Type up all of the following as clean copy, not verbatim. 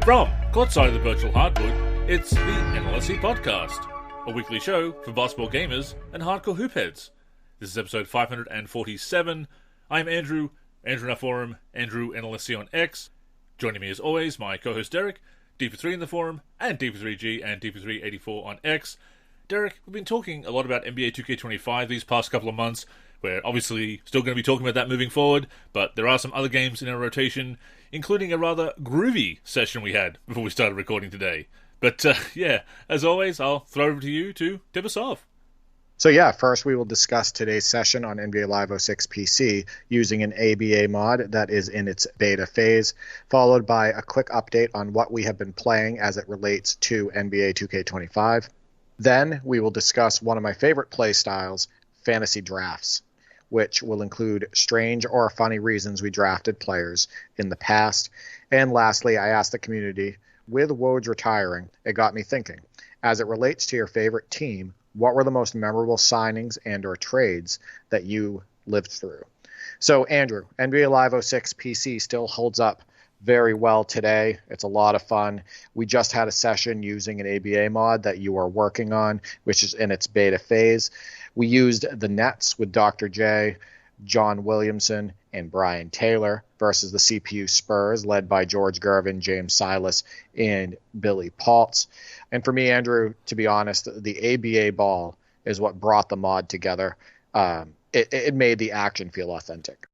From courtside of the virtual hardwood, it's the NLSC Podcast, a weekly show for basketball gamers and hardcore hoopheads. This is episode 547. I'm Andrew in our forum, Andrew NLSC on X. Joining me as always, my co-host Derek, D3 in the forum, and D3G and D384 on X. Derek, we've been talking a lot about NBA 2K25 these past couple of months. We're obviously still going to be talking about that moving forward, but there are some other games in our rotation, including a rather groovy session we had before we started recording today. But as always, I'll throw it over to you to tip us off. So first we will discuss today's session on NBA Live 06 PC using an ABA mod that is in its beta phase, followed by a quick update on what we have been playing as it relates to NBA 2K25. Then we will discuss one of my favorite play styles, fantasy drafts, which will include strange or funny reasons we drafted players in the past. And lastly, I asked the community, with Woj retiring, it got me thinking, as it relates to your favorite team, what were the most memorable signings and or trades that you lived through? So Andrew, NBA Live 06 PC still holds up very well today. It's a lot of fun. We just had a session using an ABA mod that you are working on, which is in its beta phase. We used the Nets with Dr. J, John Williamson, and Brian Taylor versus the CPU Spurs, led by George Gervin, James Silas, and Billy Paltz. And for me, Andrew, to be honest, the ABA ball is what brought the mod together. It made the action feel authentic.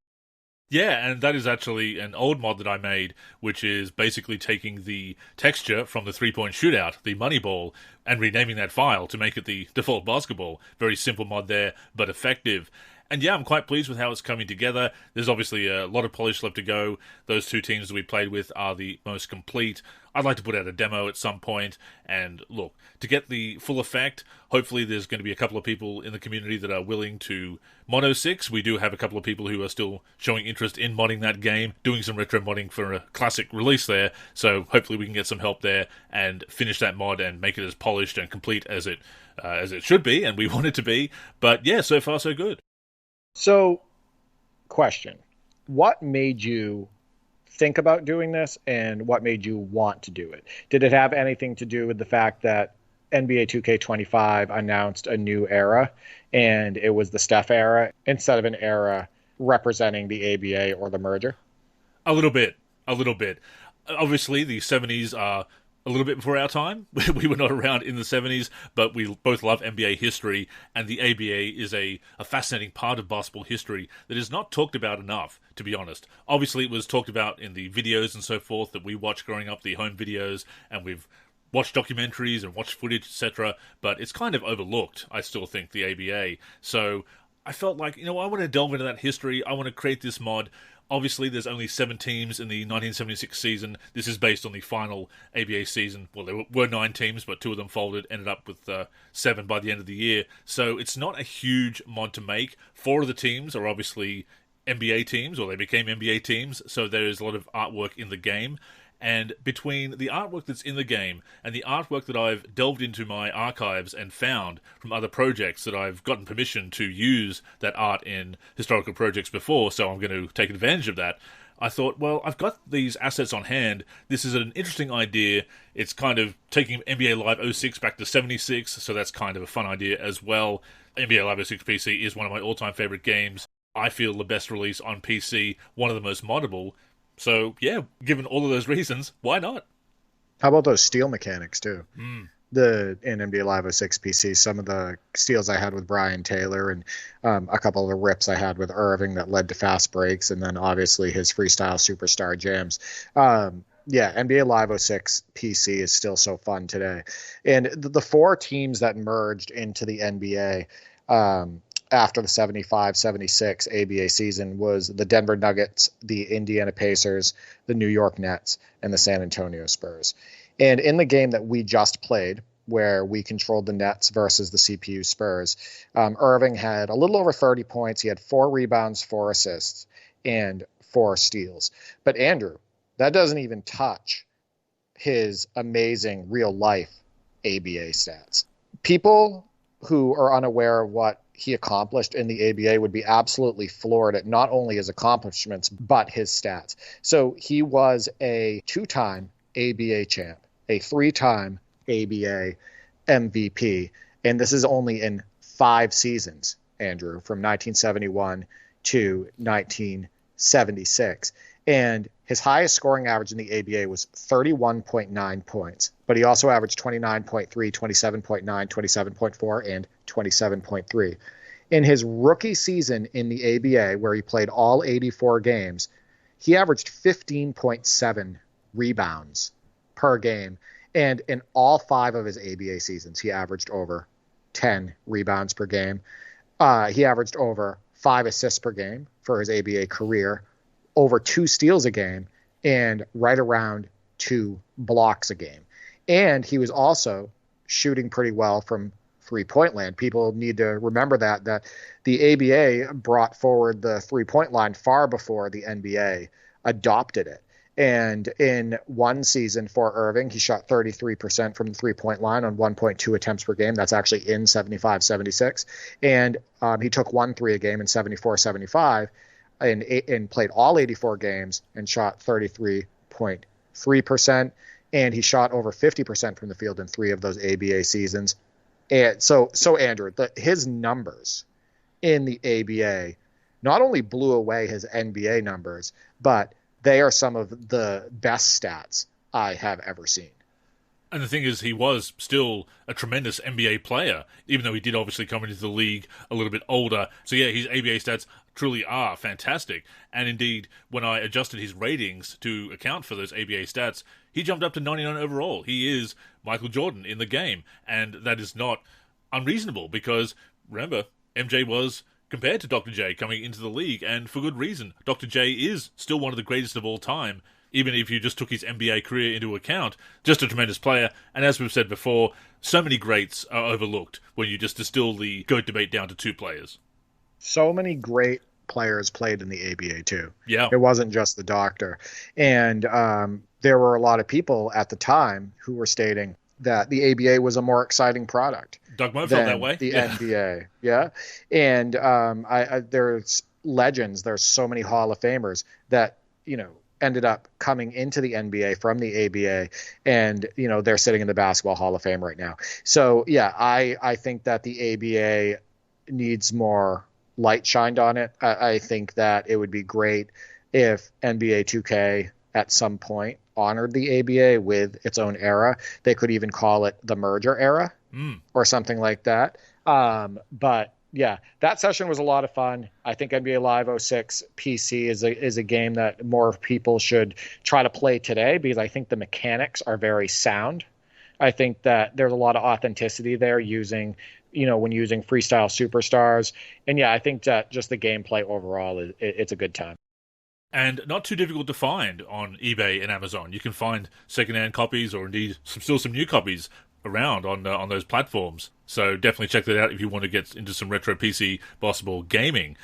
Yeah, and that is actually an old mod that I made, which is basically taking the texture from the three-point shootout, the money ball, and renaming that file to make it the default basketball. Very simple mod there, but effective. And yeah, I'm quite pleased with how it's coming together. There's obviously a lot of polish left to go. Those two teams that we played with are the most complete. I'd like to put out a demo at some point. And look, to get the full effect, hopefully there's going to be a couple of people in the community that are willing to mod 06. We do have a couple of people who are still showing interest in modding that game, doing some retro modding for a classic release there. So hopefully we can get some help there and finish that mod and make it as polished and complete as it should be, and we want it to be. But yeah, so far so good. So, question. What made you think about doing this, and what made you want to do it? Did it have anything to do with the fact that NBA 2K25 announced a new era, and it was the Steph era, instead of an era representing the ABA or the merger? A little bit. Obviously, the 70s are a little bit before our time. We were not around in the 70s, but we both love NBA history, and the ABA is a fascinating part of basketball history that is not talked about enough, to be honest. Obviously, it was talked about in the videos and so forth that we watched growing up, the home videos, and we've watched documentaries and watched footage, etc., but it's kind of overlooked, I still think, the ABA. So I felt like, I want to delve into that history. I want to create this mod. Obviously, there's only 7 teams in the 1976 season. This is based on the final ABA season. Well, there were 9 teams, but 2 of them folded, ended up with 7 by the end of the year. So it's not a huge mod to make. 4 of the teams are obviously NBA teams, or they became NBA teams, so there is a lot of artwork in the game. And between the artwork that's in the game and the artwork that I've delved into my archives and found from other projects that I've gotten permission to use that art in historical projects before, so I'm going to take advantage of that, I thought, well, I've got these assets on hand. This is an interesting idea. It's kind of taking NBA Live 06 back to 76, so that's kind of a fun idea as well. NBA Live 06 PC is one of my all-time favorite games. I feel the best release on PC, one of the most moddable. So, yeah, given all of those reasons, why not? How about those steal mechanics, too? In NBA Live 06 PC, some of the steals I had with Brian Taylor and a couple of the rips I had with Irving that led to fast breaks, and then obviously his freestyle superstar jams. NBA Live 06 PC is still so fun today. And the 4 teams that merged into the NBA after the 75-76 ABA season was the Denver Nuggets, the Indiana Pacers, the New York Nets, and the San Antonio Spurs. And in the game that we just played, where we controlled the Nets versus the CPU Spurs, Irving had a little over 30 points. He had 4 rebounds, 4 assists, and 4 steals. But Andrew, that doesn't even touch his amazing real-life ABA stats. People who are unaware of what he accomplished in the ABA would be absolutely floored at not only his accomplishments, but his stats. So he was a 2-time ABA champ, a 3-time ABA MVP. And this is only in 5 seasons, Andrew, from 1971 to 1976. And his highest scoring average in the ABA was 31.9 points, but he also averaged 29.3, 27.9, 27.4, and 27.3. In his rookie season in the ABA, where he played all 84 games, he averaged 15.7 rebounds per game. And in all 5 of his ABA seasons, he averaged over 10 rebounds per game. He averaged over 5 assists per game for his ABA career, over 2 steals a game, and right around 2 blocks a game. And he was also shooting pretty well from three-point land. People need to remember that the ABA brought forward the three-point line far before the NBA adopted it. And in one season for Irving, he shot 33% from the three-point line on 1.2 attempts per game. That's actually in 75-76. And he took 1 3 a game in 74-75 and played all 84 games and shot 33.3%. And he shot over 50% from the field in 3 of those ABA seasons. And so Andrew, his numbers in the ABA not only blew away his NBA numbers, but they are some of the best stats I have ever seen. And the thing is, he was still a tremendous NBA player, even though he did obviously come into the league a little bit older. So yeah, his ABA stats truly are fantastic. And indeed, when I adjusted his ratings to account for those ABA stats, he jumped up to 99 overall. He is Michael Jordan in the game. And that is not unreasonable because, remember, MJ was compared to Dr. J coming into the league, and for good reason. Dr. J is still one of the greatest of all time, even if you just took his NBA career into account. Just a tremendous player, and as we've said before, so many greats are overlooked when you just distill the GOAT debate down to 2 players. So many great players played in the ABA too. Yeah. It wasn't just the doctor. And there were a lot of people at the time who were stating that the ABA was a more exciting product. Doug Moe felt that way. The NBA. Yeah. And there's legends. There's so many Hall of Famers that, ended up coming into the NBA from the ABA, and, they're sitting in the Basketball Hall of Fame right now. So, yeah, I think that the ABA needs more light shined on it. I think that it would be great if NBA 2K at some point honored the ABA with its own era. They could even call it the merger era or something like that. But yeah, that session was a lot of fun. I think NBA Live 06 PC is a game that more people should try to play today because I think the mechanics are very sound. I think that there's a lot of authenticity there when using freestyle superstars. And yeah, I think that just the gameplay overall, it's a good time. And not too difficult to find on eBay and Amazon. You can find secondhand copies or indeed still some new copies around on those platforms. So definitely check that out if you want to get into some retro PC basketball gaming.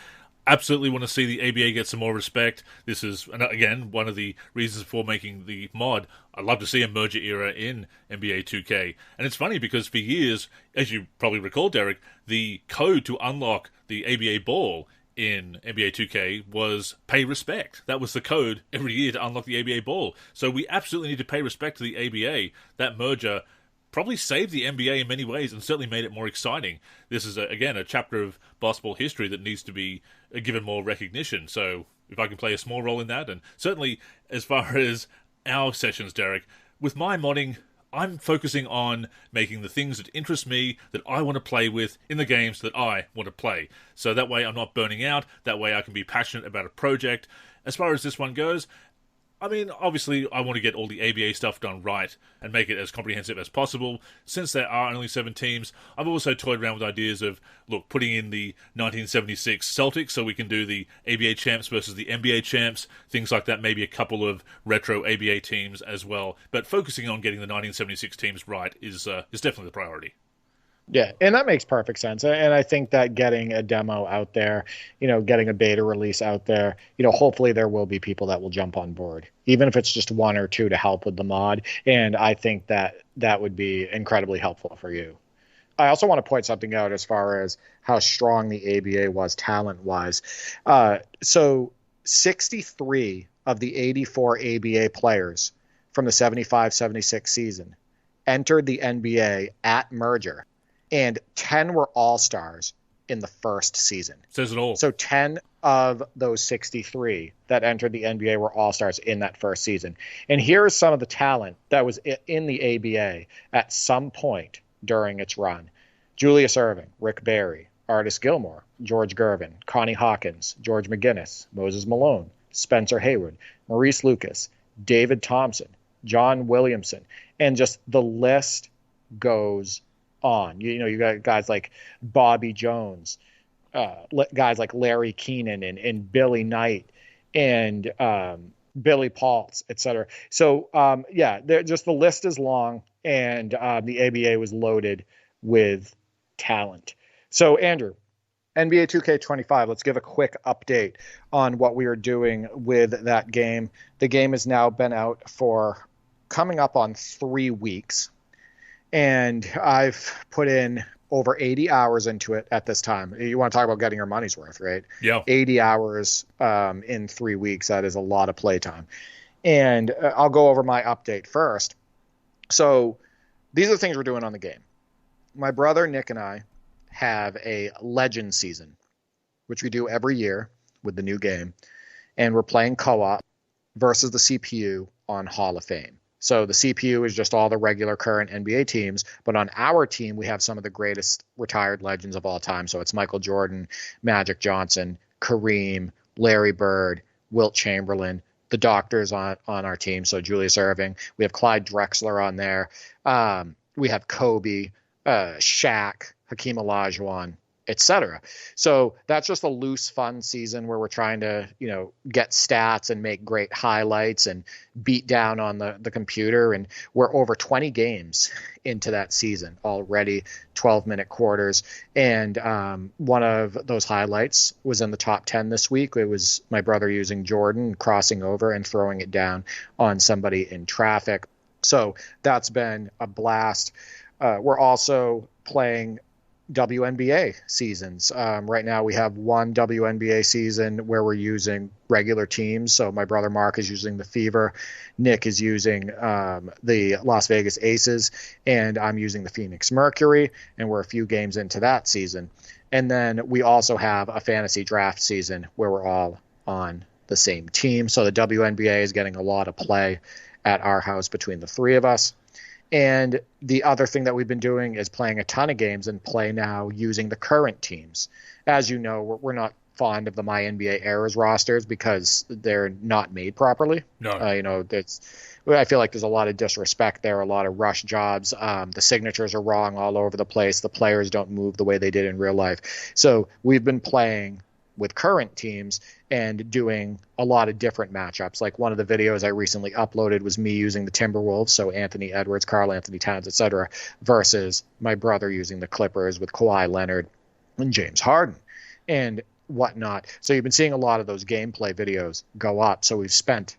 Absolutely want to see the ABA get some more respect. This is, again, one of the reasons for making the mod. I'd love to see a merger era in NBA 2K. And it's funny because for years, as you probably recall, Derek, the code to unlock the ABA ball in NBA 2K was pay respect. That was the code every year to unlock the ABA ball. So we absolutely need to pay respect to the ABA. That merger probably saved the NBA in many ways and certainly made it more exciting. This is, again, a chapter of basketball history that needs to be given more recognition. So if I can play a small role in that, and certainly as far as our sessions, Derek, with my modding, I'm focusing on making the things that interest me, that I want to play with in the games that I want to play. So that way I'm not burning out. That way I can be passionate about a project. As far as this one goes, I mean, obviously, I want to get all the ABA stuff done right and make it as comprehensive as possible. Since there are only 7 teams, I've also toyed around with ideas of, putting in the 1976 Celtics so we can do the ABA champs versus the NBA champs, things like that, maybe a couple of retro ABA teams as well. But focusing on getting the 1976 teams right is definitely the priority. Yeah, and that makes perfect sense. And I think that getting a demo out there, getting a beta release out there, hopefully there will be people that will jump on board, even if it's just 1 or 2 to help with the mod. And I think that would be incredibly helpful for you. I also want to point something out as far as how strong the ABA was talent-wise. So 63 of the 84 ABA players from the 75-76 season entered the NBA at merger, and 10 were all-stars in the first season. Says it all. So 10 of those 63 that entered the NBA were all-stars in that first season. And here's some of the talent that was in the ABA at some point during its run. Julius Erving, Rick Barry, Artis Gilmore, George Gervin, Connie Hawkins, George McGinnis, Moses Malone, Spencer Haywood, Maurice Lucas, David Thompson, John Williamson, and just the list goes on. You got guys like Bobby Jones, guys like Larry Keenan and Billy Knight and Billy Pauls, etc. So just the list is long, and the ABA was loaded with talent. So Andrew, NBA 2K25, let's give a quick update on what we are doing with that game. The game has now been out for coming up on 3 weeks, and I've put in over 80 hours into it at this time. You want to talk about getting your money's worth, right? Yeah. 80 hours in 3 weeks. That is a lot of playtime. And I'll go over my update first. So these are the things we're doing on the game. My brother Nick and I have a legend season, which we do every year with the new game. And we're playing co-op versus the CPU on Hall of Fame. So the CPU is just all the regular current NBA teams, but on our team, we have some of the greatest retired legends of all time. So it's Michael Jordan, Magic Johnson, Kareem, Larry Bird, Wilt Chamberlain, the doctors on our team. So Julius Erving, we have Clyde Drexler on there. We have Kobe, Shaq, Hakeem Olajuwon, etc. So that's just a loose, fun season where we're trying to, get stats and make great highlights and beat down on the computer. And we're over 20 games into that season already, 12-minute quarters. And one of those highlights was in the top 10 this week. It was my brother using Jordan, crossing over and throwing it down on somebody in traffic. So that's been a blast. We're also playing WNBA seasons. Right now we have one WNBA season where we're using regular teams. So my brother Mark is using the Fever, Nick is using the Las Vegas Aces, and I'm using the Phoenix Mercury, and we're a few games into that season. And then we also have a fantasy draft season where we're all on the same team. So the WNBA is getting a lot of play at our house between the three of us. And the other thing that we've been doing is playing a ton of games and play now using the current teams. As you know, we're not fond of the My NBA Eras rosters because they're not made properly. No. I feel like there's a lot of disrespect there, a lot of rush jobs. The signatures are wrong all over the place. The players don't move the way they did in real life. So we've been playing with current teams and doing a lot of different matchups. Like one of the videos I recently uploaded was me using the Timberwolves, so Anthony Edwards, Karl Anthony Towns, etc., versus my brother using the Clippers with Kawhi Leonard and James Harden and whatnot. So you've been seeing a lot of those gameplay videos go up. So we've spent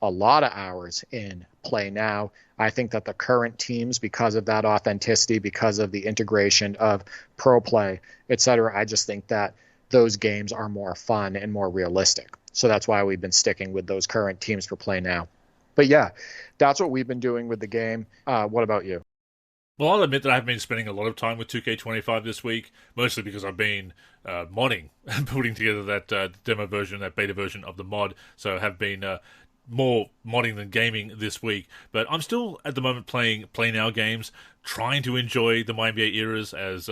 a lot of hours in play now. I think that the current teams, because of that authenticity, because of the integration of pro play, etc., I just think that those games are more fun and more realistic. So that's why we've been sticking with those current teams for play now. But yeah, that's what we've been doing with the game. What about you? Well, I'll admit that I've been spending a lot of time with 2K25 this week, mostly because I've been modding and putting together that demo version, that beta version of the mod. So I have been more modding than gaming this week. But I'm still, at the moment, playing Play Now games, trying to enjoy the My NBA eras, as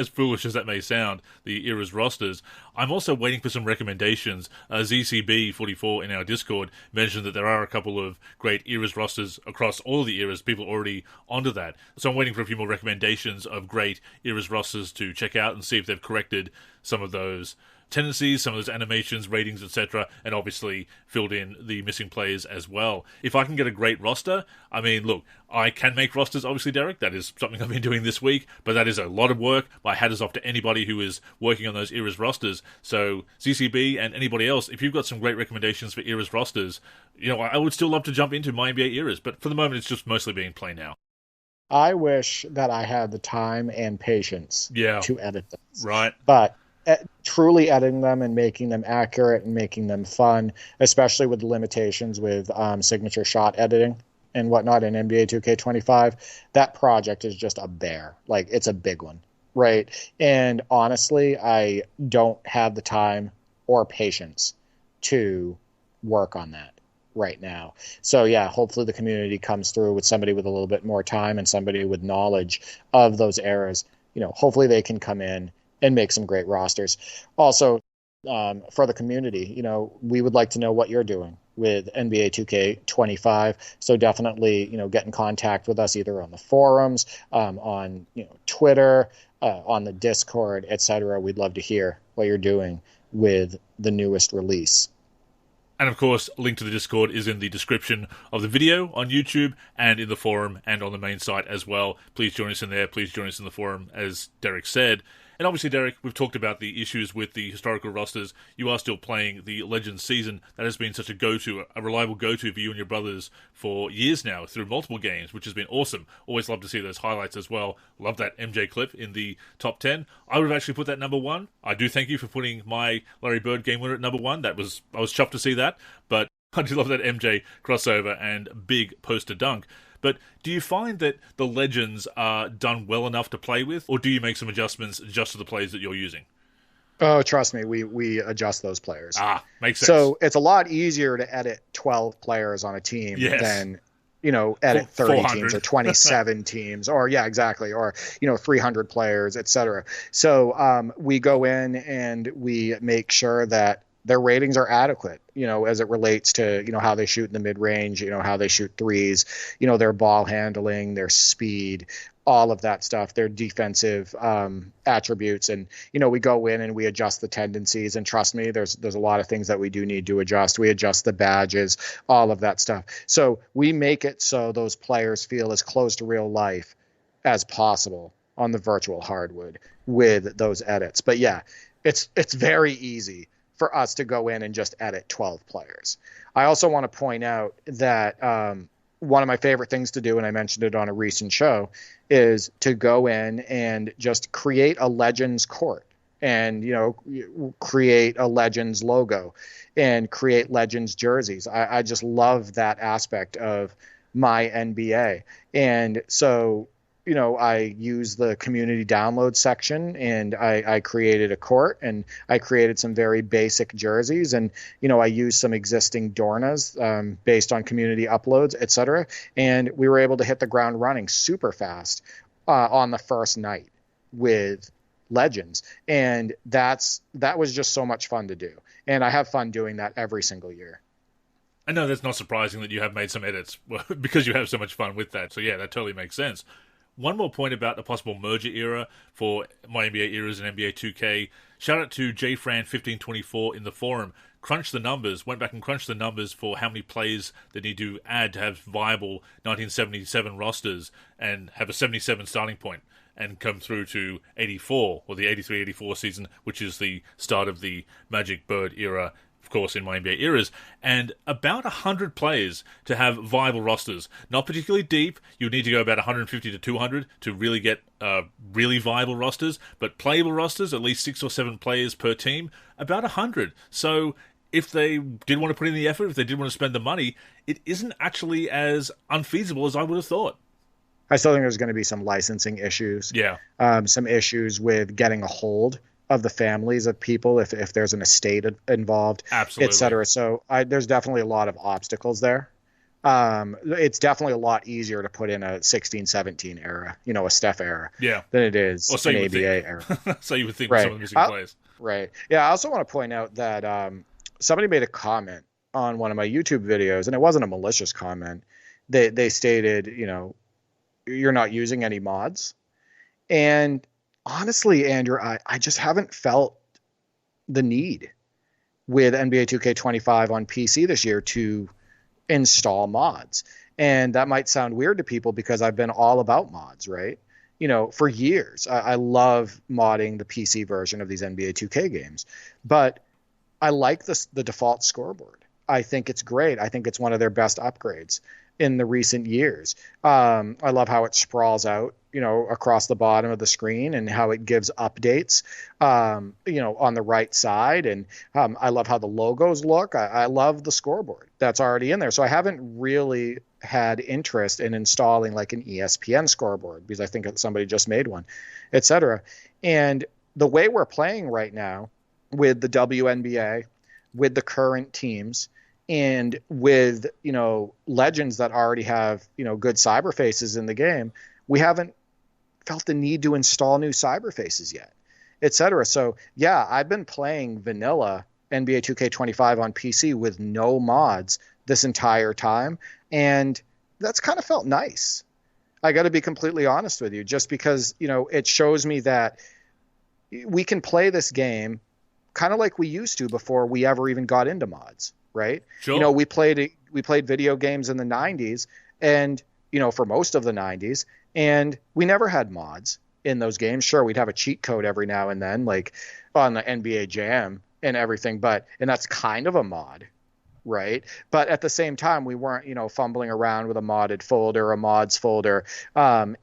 foolish as that may sound, the eras rosters. I'm also waiting for some recommendations. ZCB44 in our Discord mentioned that there are a couple of great eras rosters across all of the eras, people already onto that. So I'm waiting for a few more recommendations of great eras rosters to check out and see if they've corrected some of those tendencies, some of those animations, ratings, etc., and obviously filled in the missing players as well. If I can get a great roster, I mean, look, I can make rosters, obviously, Derek. That is something I've been doing this week, but that is a lot of work. My hat is off to anybody who is working on those eras rosters. So ZCB and anybody else, if you've got some great recommendations for eras rosters, I would still love to jump into my NBA eras, but for the moment, it's just mostly being Play Now. I wish that I had the time and patience to edit this. Right. But truly editing them and making them accurate and making them fun, especially with the limitations with signature shot editing, and whatnot in NBA 2K25, that project is just a bear. Like, it's a big one, right? And honestly, I don't have the time or patience to work on that right now. So yeah, hopefully the community comes through with somebody with a little bit more time and somebody with knowledge of those eras. Hopefully they can come in and make some great rosters. Also, for the community, we would like to know what you're doing with NBA 2K25. So definitely, get in contact with us either on the forums, on Twitter, on the Discord, etc. We'd love to hear what you're doing with the newest release. And of course, a link to the Discord is in the description of the video on YouTube and in the forum and on the main site as well. Please join us in there. Please join us in the forum, as Derek said. And obviously, Derek, we've talked about the issues with the historical rosters. You are still playing the Legends season. That has been such a go-to, a reliable go-to for you and your brothers for years now through multiple games, which has been awesome. Always love to see those highlights as well. Love that MJ clip in the top 10. I would have actually put that number 1. I do thank you for putting my Larry Bird game winner at number 1. I was chuffed to see that, but I do love that MJ crossover and big poster dunk. But do you find that the Legends are done well enough to play with, or do you make some adjustments just to the plays that you're using? Oh, trust me, we adjust those players. Makes sense. So it's a lot easier to edit 12 players on a team than, edit 30 teams or 27 teams or, yeah, exactly. Or, 300 players, etc. So we go in and we make sure that their ratings are adequate, as it relates to, how they shoot in the mid-range, how they shoot threes, their ball handling, their speed, all of that stuff, their defensive attributes. And, we go in and we adjust the tendencies. And trust me, there's a lot of things that we do need to adjust. We adjust the badges, all of that stuff. So we make it so those players feel as close to real life as possible on the virtual hardwood with those edits. But yeah, it's very easy for us to go in and just edit 12 players. I also want to point out that one of my favorite things to do, and I mentioned it on a recent show, is to go in and just create a Legends court and, create a Legends logo and create Legends jerseys. I just love that aspect of my NBA. And so, I use the community download section and I created a court and I created some very basic jerseys and, I used some existing Dornas based on community uploads, etc. And we were able to hit the ground running super fast on the first night with Legends. And that was just so much fun to do. And I have fun doing that every single year. I know that's not surprising that you have made some edits because you have so much fun with that. So yeah, that totally makes sense. One more point about the possible merger era for My NBA Eras and NBA 2K. Shout out to JFran1524 in the forum. Crunched the numbers, went back and crunched the numbers for how many plays they need to add to have viable 1977 rosters and have a 77 starting point and come through to 84, or the 83-84 season, which is the start of the Magic Bird era, of course, in My NBA Eras, and about 100 players to have viable rosters. Not particularly deep. You need to go about 150 to 200 to really get really viable rosters, but playable rosters, at least 6 or 7 players per team, about 100. So if they did want to put in the effort, if they did want to spend the money, it isn't actually as unfeasible as I would have thought. I still think there's going to be some licensing issues. Yeah. Some issues with getting a hold of the families of people if there's an estate involved, absolutely, et cetera. So there's definitely a lot of obstacles there. It's definitely a lot easier to put in a 16-17 era, a Steph era, than it is an ABA era. So you would think with some of the missing players. Right. Yeah, I also want to point out that somebody made a comment on one of my YouTube videos, and it wasn't a malicious comment. They stated, you're not using any mods. And honestly, Andrew, I just haven't felt the need with NBA 2K25 on PC this year to install mods. And that might sound weird to people because I've been all about mods, right? For years. I love modding the PC version of these NBA 2K games. But I like the default scoreboard. I think it's great. I think it's one of their best upgrades. in the recent years. I love how it sprawls out, across the bottom of the screen, and how it gives updates, on the right side. And I love how the logos look. I love the scoreboard that's already in there. So I haven't really had interest in installing like an ESPN scoreboard, because I think somebody just made one, etc. And the way we're playing right now with the WNBA, with the current teams, and with, legends that already have, good cyber faces in the game, we haven't felt the need to install new cyber faces yet, etc. So yeah, I've been playing vanilla NBA 2K25 on PC with no mods this entire time, and that's kind of felt nice. I got to be completely honest with you, just because, it shows me that we can play this game kind of like we used to before we ever even got into mods, right? Sure. We played video games in the 90s, and, for most of the 90s, and we never had mods in those games. Sure, we'd have a cheat code every now and then, like on the NBA Jam and everything, and that's kind of a mod, right? But at the same time, we weren't, fumbling around with a modded folder, a mods folder, and,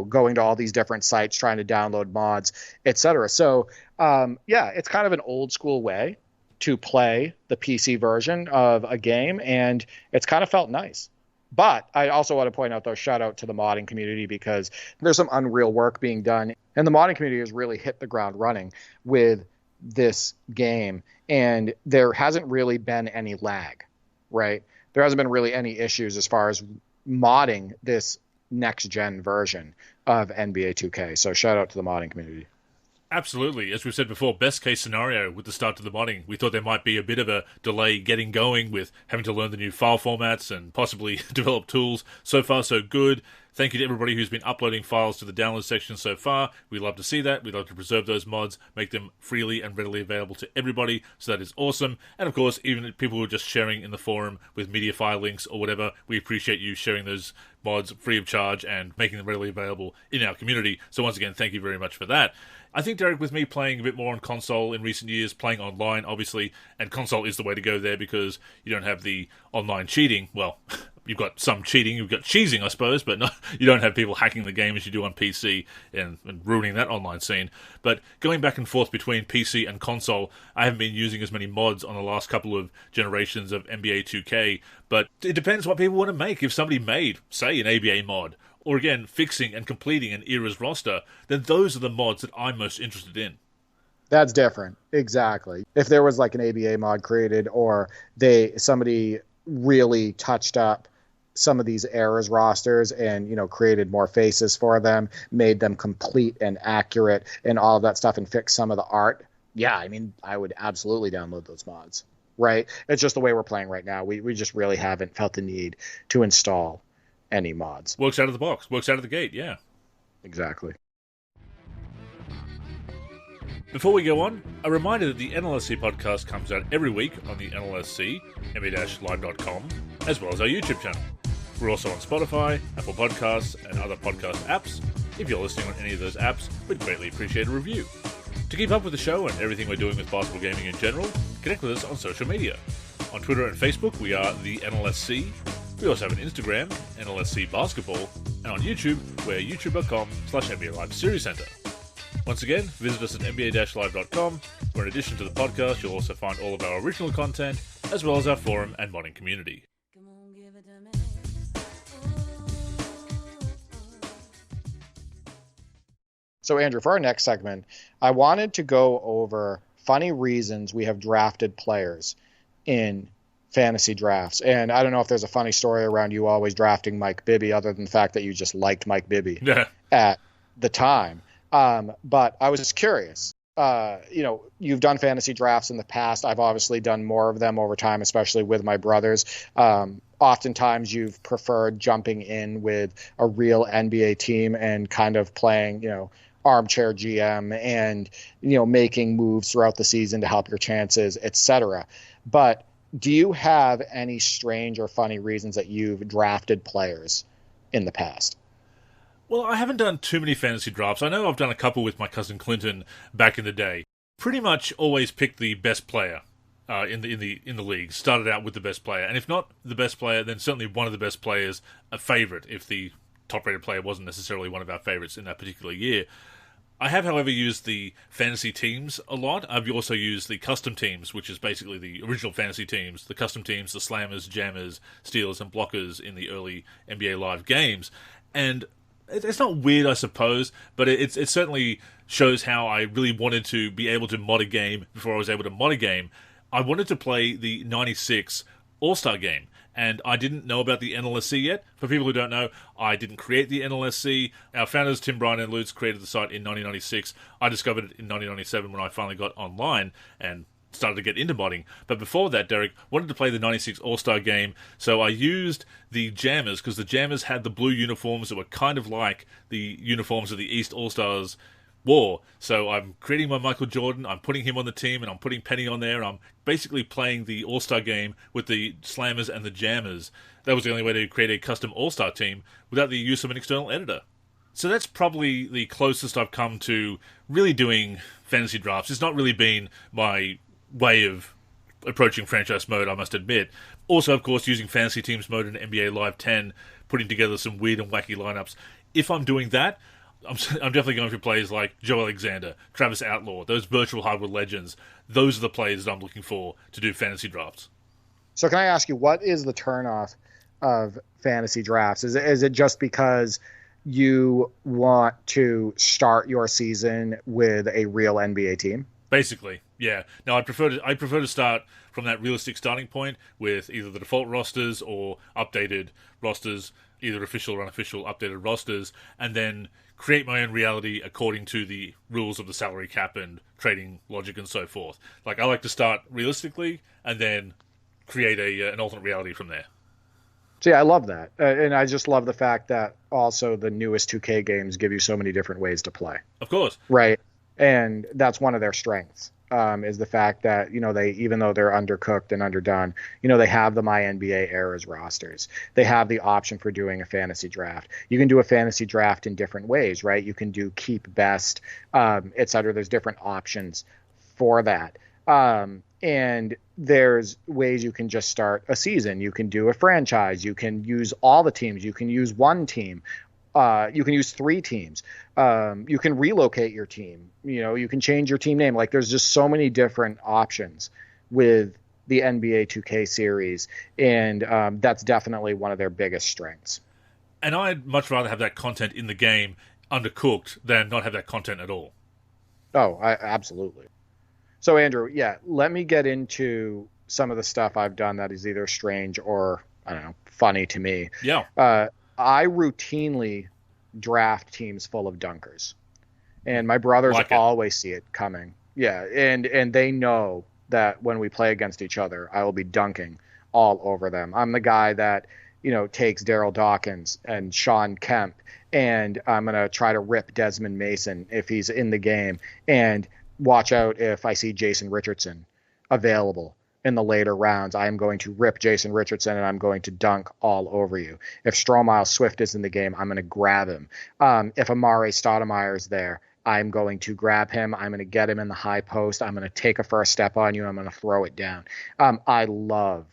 going to all these different sites trying to download mods, etc. So, yeah, it's kind of an old school way to play the PC version of a game, and it's kind of felt nice. But I also want to point out, though, shout out to the modding community, because there's some unreal work being done, and the modding community has really hit the ground running with this game, and there hasn't really been any lag, right? There hasn't been really any issues as far as modding this next gen version of NBA 2K. So shout out to the modding community. Absolutely. As we've said before, best case scenario with the start to the modding, we thought there might be a bit of a delay getting going with having to learn the new file formats and possibly develop tools. So far, so good. Thank you to everybody who's been uploading files to the download section so far. We love to see that. We'd love to preserve those mods, make them freely and readily available to everybody. So that is awesome. And of course, even people who are just sharing in the forum with media file links or whatever, we appreciate you sharing those mods free of charge and making them readily available in our community. So once again, thank you very much for that. I think, Derek, with me playing a bit more on console in recent years, playing online, obviously, and console is the way to go there because you don't have the online cheating. Well, you've got some cheating, you've got cheesing, I suppose, but you don't have people hacking the game as you do on PC and ruining that online scene. But going back and forth between PC and console, I haven't been using as many mods on the last couple of generations of NBA 2K, but it depends what people want to make. If somebody made, say, an ABA mod, or again, fixing and completing an era's roster, then those are the mods that I'm most interested in. That's different. Exactly. If there was like an ABA mod created, or somebody really touched up some of these eras rosters and, created more faces for them, made them complete and accurate and all of that stuff, and fixed some of the art. Yeah, I mean, I would absolutely download those mods, right? It's just the way we're playing right now. We just really haven't felt the need to install any mods. Works out of the box, works out of the gate, yeah. Exactly. Before we go on, a reminder that the NLSC podcast comes out every week on the NLSC, nba-live.com, as well as our YouTube channel. We're also on Spotify, Apple Podcasts, and other podcast apps. If you're listening on any of those apps, we'd greatly appreciate a review. To keep up with the show and everything we're doing with basketball gaming in general, connect with us on social media. On Twitter and Facebook, we are the NLSC. We also have an Instagram, NLSC Basketball, and on YouTube, we're youtube.com/NBA Live Series Center. Once again, visit us at nba-live.com, where in addition to the podcast, you'll also find all of our original content, as well as our forum and modding community. So, Andrew, for our next segment, I wanted to go over funny reasons we have drafted players in fantasy drafts. And I don't know if there's a funny story around you always drafting Mike Bibby, other than the fact that you just liked Mike Bibby at the time. But I was just curious. You've done fantasy drafts in the past. I've obviously done more of them over time, especially with my brothers. Oftentimes you've preferred jumping in with a real NBA team and kind of playing, armchair GM and, making moves throughout the season to help your chances, etc. But do you have any strange or funny reasons that you've drafted players in the past? Well, I haven't done too many fantasy drafts. I know I've done a couple with my cousin Clinton back in the day. Pretty much always picked the best player in the league. Started out with the best player, and if not the best player, then certainly one of the best players, a favorite if the top-rated player wasn't necessarily one of our favorites in that particular year. I have, however, used the fantasy teams a lot. I've also used the custom teams, which is basically the original fantasy teams, the custom teams, the slammers, jammers, stealers, and blockers in the early NBA Live games. And it's not weird, I suppose, but it certainly shows how I really wanted to be able to mod a game before I was able to mod a game. I wanted to play the 96 All-Star game, and I didn't know about the NLSC yet. For people who don't know, I didn't create the NLSC. Our founders, Tim, Brian, and Lutz, created the site in 1996. I discovered it in 1997 when I finally got online and started to get into modding. But before that, Derek wanted to play the 96 All-Star game, so I used the Jammers, because the Jammers had the blue uniforms that were kind of like the uniforms of the East All-Stars wore. So I'm creating my Michael Jordan, I'm putting him on the team, and I'm putting Penny on there. I'm basically playing the All-Star game with the Slammers and the Jammers. That was the only way to create a custom All-Star team without the use of an external editor. So that's probably the closest I've come to really doing fantasy drafts. It's not really been my way of approaching franchise mode, I must admit. Also, of course, using fantasy teams mode in NBA Live 10, putting together some weird and wacky lineups. If I'm doing that, I'm definitely going for players like Joe Alexander, Travis Outlaw, those virtual hardwood legends. Those are the players that I'm looking for to do fantasy drafts. So can I ask you, what is the turnoff of fantasy drafts? Is it just because you want to start your season with a real NBA team? Basically, yeah. Now, I prefer to start from that realistic starting point with either the default rosters or updated rosters, either official or unofficial updated rosters, and then create my own reality according to the rules of the salary cap and trading logic and so forth. Like, I like to start realistically and then create an alternate reality from there. See, I love that. And I just love the fact that also the newest 2K games give you so many different ways to play. Of course. Right. And that's one of their strengths, is the fact that, they, even though they're undercooked and underdone, they have the My NBA eras rosters. They have the option for doing a fantasy draft. You can do a fantasy draft in different ways, right? You can do keep best, et cetera. There's different options for that. And there's ways you can just start a season. You can do a franchise. You can use all the teams. You can use one team. You can use three teams. You can relocate your team. You can change your team name. Like, there's just so many different options with the NBA 2K series, and that's definitely one of their biggest strengths. And I'd much rather have that content in the game undercooked than not have that content at all. Oh, absolutely. So, Andrew, yeah, let me get into some of the stuff I've done that is either strange or, I don't know, funny to me. Yeah. I routinely draft teams full of dunkers, and my brothers always see it coming. Yeah, and they know that when we play against each other, I will be dunking all over them. I'm the guy that, takes Daryl Dawkins and Sean Kemp, and I'm going to try to rip Desmond Mason if he's in the game, and watch out if I see Jason Richardson available in the later rounds. I am going to rip Jason Richardson and I'm going to dunk all over you. If Stromile Swift is in the game, I'm going to grab him. If Amare Stoudemire is there, I'm going to grab him. I'm going to get him in the high post. I'm going to take a first step on you. I'm going to throw it down. I love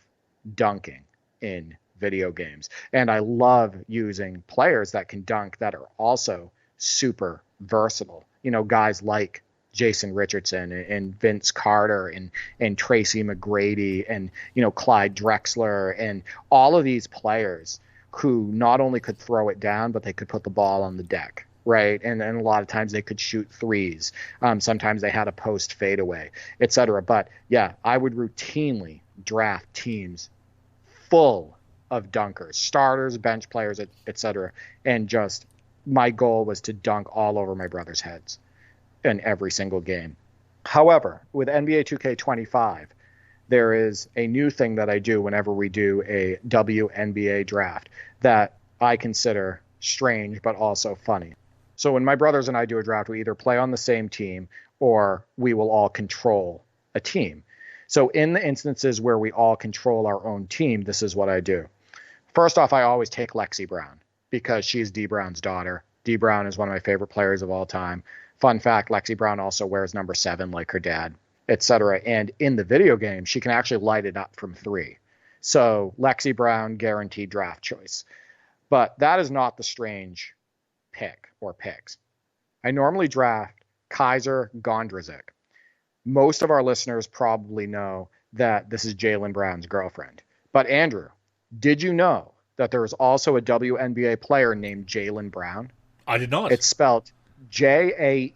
dunking in video games, and I love using players that can dunk that are also super versatile. Guys like Jason Richardson and Vince Carter and Tracy McGrady and, Clyde Drexler and all of these players who not only could throw it down, but they could put the ball on the deck, right? And a lot of times they could shoot threes. Sometimes they had a post fadeaway, et cetera. But yeah, I would routinely draft teams full of dunkers, starters, bench players, et cetera. And just my goal was to dunk all over my brother's heads in every single game. However, with NBA 2K25, there is a new thing that I do whenever we do a WNBA draft that I consider strange but also funny. So when my brothers and I do a draft, we either play on the same team or we will all control a team. So in the instances where we all control our own team, this is what I do. First off, I always take Lexi Brown because she's Dee Brown's daughter. Dee Brown is one of my favorite players of all time. Fun fact, Lexi Brown also wears number 7 like her dad. etc. And in the video game, she can actually light it up from 3. So Lexi Brown, guaranteed draft choice. But that is not the strange pick or picks. I normally draft Kaiser Gondrezick. Most of our listeners probably know that this is Jaylen Brown's girlfriend. But Andrew, did you know that there is also a WNBA player named Jaylen Brown? I did not. It's spelled Jaelyn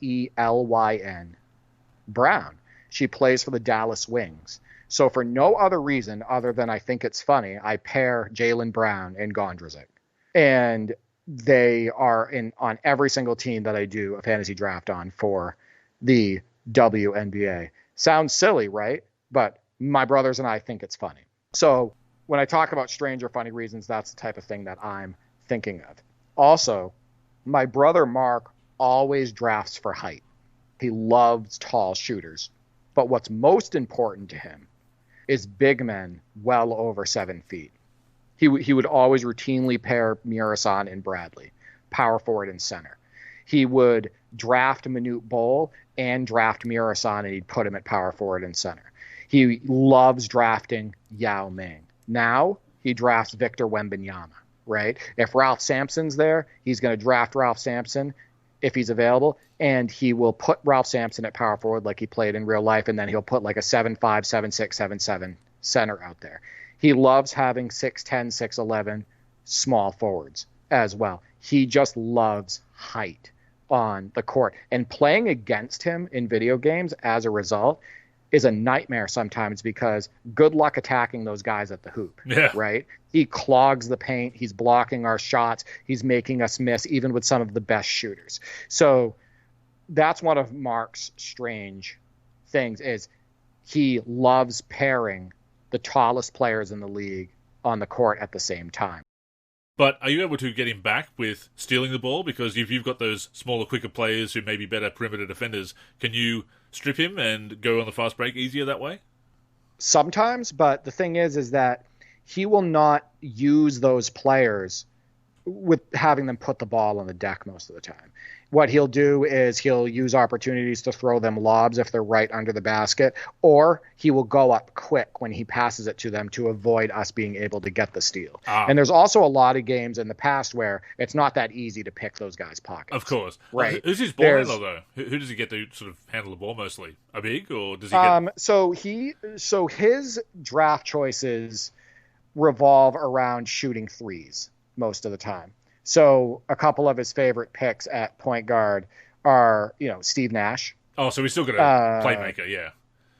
Brown. She plays for the Dallas Wings. So for no other reason other than I think it's funny, I pair Jaylen Brown and Gondrezick. And they are on every single team that I do a fantasy draft on for the WNBA. Sounds silly, right? But my brothers and I think it's funny. So when I talk about strange or funny reasons, that's the type of thing that I'm thinking of. Also, my brother Mark always drafts for height. He loves tall shooters. But what's most important to him is big men well over 7 feet. He would always routinely pair Murasan and Bradley, power forward and center. He would draft Manute Bol and draft Murasan, and he'd put him at power forward and center. He loves drafting Yao Ming. Now he drafts Victor Wembanyama, right? If Ralph Sampson's there, he's going to draft Ralph Sampson if he's available, and he will put Ralph Sampson at power forward like he played in real life, and then he'll put like a 7'5", 7'6", 7'7" center out there. He loves having 6'10", 6'11" small forwards as well. He just loves height on the court. And playing against him in video games as a result is a nightmare sometimes because good luck attacking those guys at the hoop, right? He clogs the paint. He's blocking our shots. He's making us miss even with some of the best shooters. So that's one of Mark's strange things is he loves pairing the tallest players in the league on the court at the same time. But are you able to get him back with stealing the ball? Because if you've got those smaller, quicker players who may be better perimeter defenders, can you strip him and go on the fast break easier that way? Sometimes, but the thing is that he will not use those players with having them put the ball on the deck most of the time. What he'll do is he'll use opportunities to throw them lobs if they're right under the basket, or he will go up quick when he passes it to them to avoid us being able to get the steal. And there's also a lot of games in the past where it's not that easy to pick those guys' pockets. Of course. Right. Who's his ball handler, though? Who does he get to sort of handle the ball mostly? A big, or does he get... So his draft choices revolve around shooting threes most of the time. So a couple of his favorite picks at point guard are, Steve Nash. Oh, so he's still got a playmaker, yeah.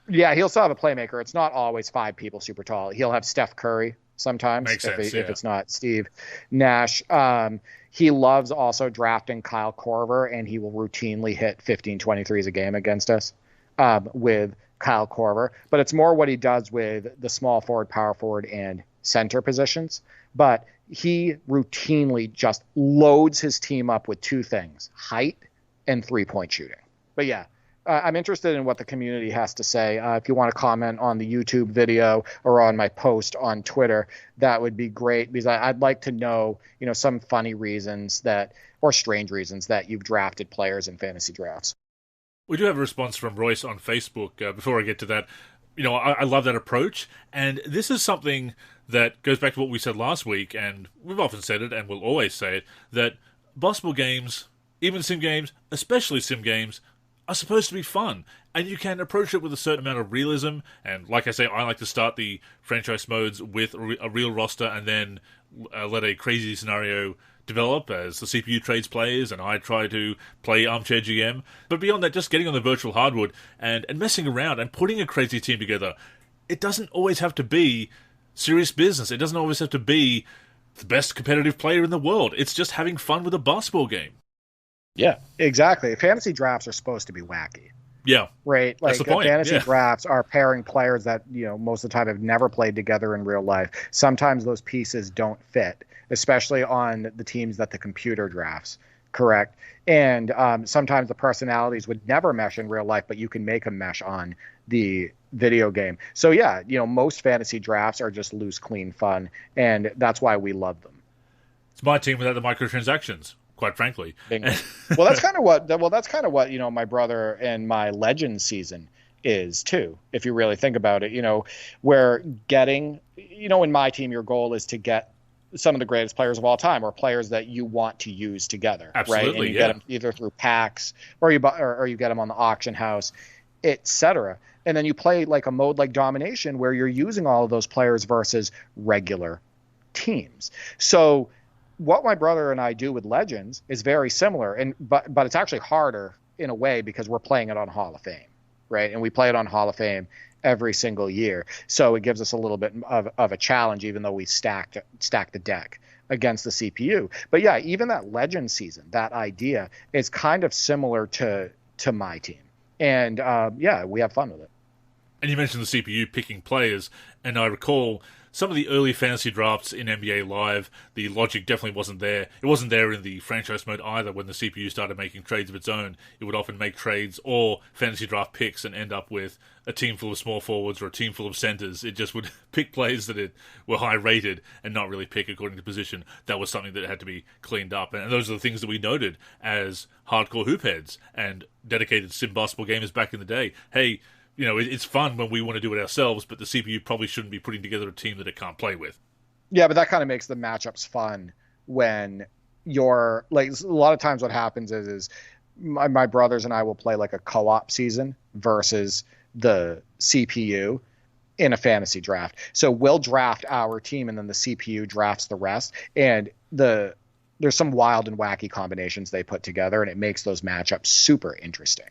Yeah, he'll still have a playmaker. It's not always 5 people super tall. He'll have Steph Curry sometimes if it's not Steve Nash. He loves also drafting Kyle Korver, and he will routinely hit 15, 23s a game against us with Kyle Korver. But it's more what he does with the small forward, power forward, and center positions. But he routinely just loads his team up with 2 things, height and 3-point shooting. But yeah, I'm interested in what the community has to say. If you want to comment on the YouTube video or on my post on Twitter, that would be great because I'd like to know, some funny reasons or strange reasons that you've drafted players in fantasy drafts. We do have a response from Royce on Facebook. Before I get to that, I love that approach. And this is something that goes back to what we said last week, and we've often said it, and we'll always say it, that basketball games, even sim games, especially sim games, are supposed to be fun. And you can approach it with a certain amount of realism. And like I say, I like to start the franchise modes with a real roster and then let a crazy scenario develop as the CPU trades players, and I try to play armchair GM. But beyond that, just getting on the virtual hardwood and messing around and putting a crazy team together, it doesn't always have to be serious business. It doesn't always have to be the best competitive player in the world. It's just having fun with a basketball game. Yeah, exactly. Fantasy drafts are supposed to be wacky. Yeah. Right? That's the point. Fantasy drafts are pairing players that, most of the time have never played together in real life. Sometimes those pieces don't fit, especially on the teams that the computer drafts, correct? And sometimes the personalities would never mesh in real life, but you can make them mesh on the video game. So yeah, most fantasy drafts are just loose, clean fun, and that's why we love them. It's my team without the microtransactions, quite frankly. Well, that's kind of what my brother and my Legends season is too, if you really think about it. Where getting, in my team, your goal is to get some of the greatest players of all time, or players that you want to use together. Absolutely, right? And you yeah. get them either through packs, or you get them on the auction house, etc. And then you play like a mode like Domination, where you're using all of those players versus regular teams. So what my brother and I do with Legends is very similar, but it's actually harder in a way, because we're playing it on Hall of Fame, right? And we play it on Hall of Fame every single year. So it gives us a little bit of a challenge, even though we stack the deck against the CPU. But yeah, even that Legend season, that idea is kind of similar to my team. And we have fun with it. And you mentioned the CPU picking players, and I recall some of the early fantasy drafts in NBA Live, the logic definitely wasn't there. It wasn't there in the franchise mode either. When the CPU started making trades of its own, it would often make trades or fantasy draft picks and end up with a team full of small forwards or a team full of centers. It just would pick players that were high rated and not really pick according to position. That was something that had to be cleaned up. And those are the things that we noted as hardcore hoop heads and dedicated sim basketball gamers back in the day. Hey, it's fun when we want to do it ourselves, but the CPU probably shouldn't be putting together a team that it can't play with. Yeah, but that kind of makes the matchups fun when you're like, a lot of times what happens is my brothers and I will play like a co-op season versus the CPU in a fantasy draft. So we'll draft our team and then the CPU drafts the rest. And there's some wild and wacky combinations they put together, and it makes those matchups super interesting.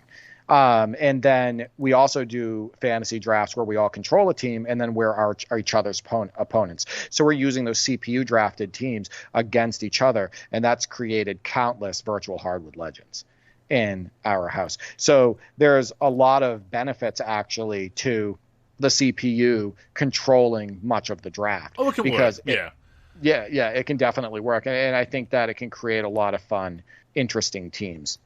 And then we also do fantasy drafts where we all control a team, and then we're each other's opponents. So we're using those CPU drafted teams against each other, and that's created countless virtual hardwood legends in our house. So there's a lot of benefits actually to the CPU controlling much of the draft. Oh, it can because work. Yeah, it can definitely work. And I think that it can create a lot of fun, interesting teams.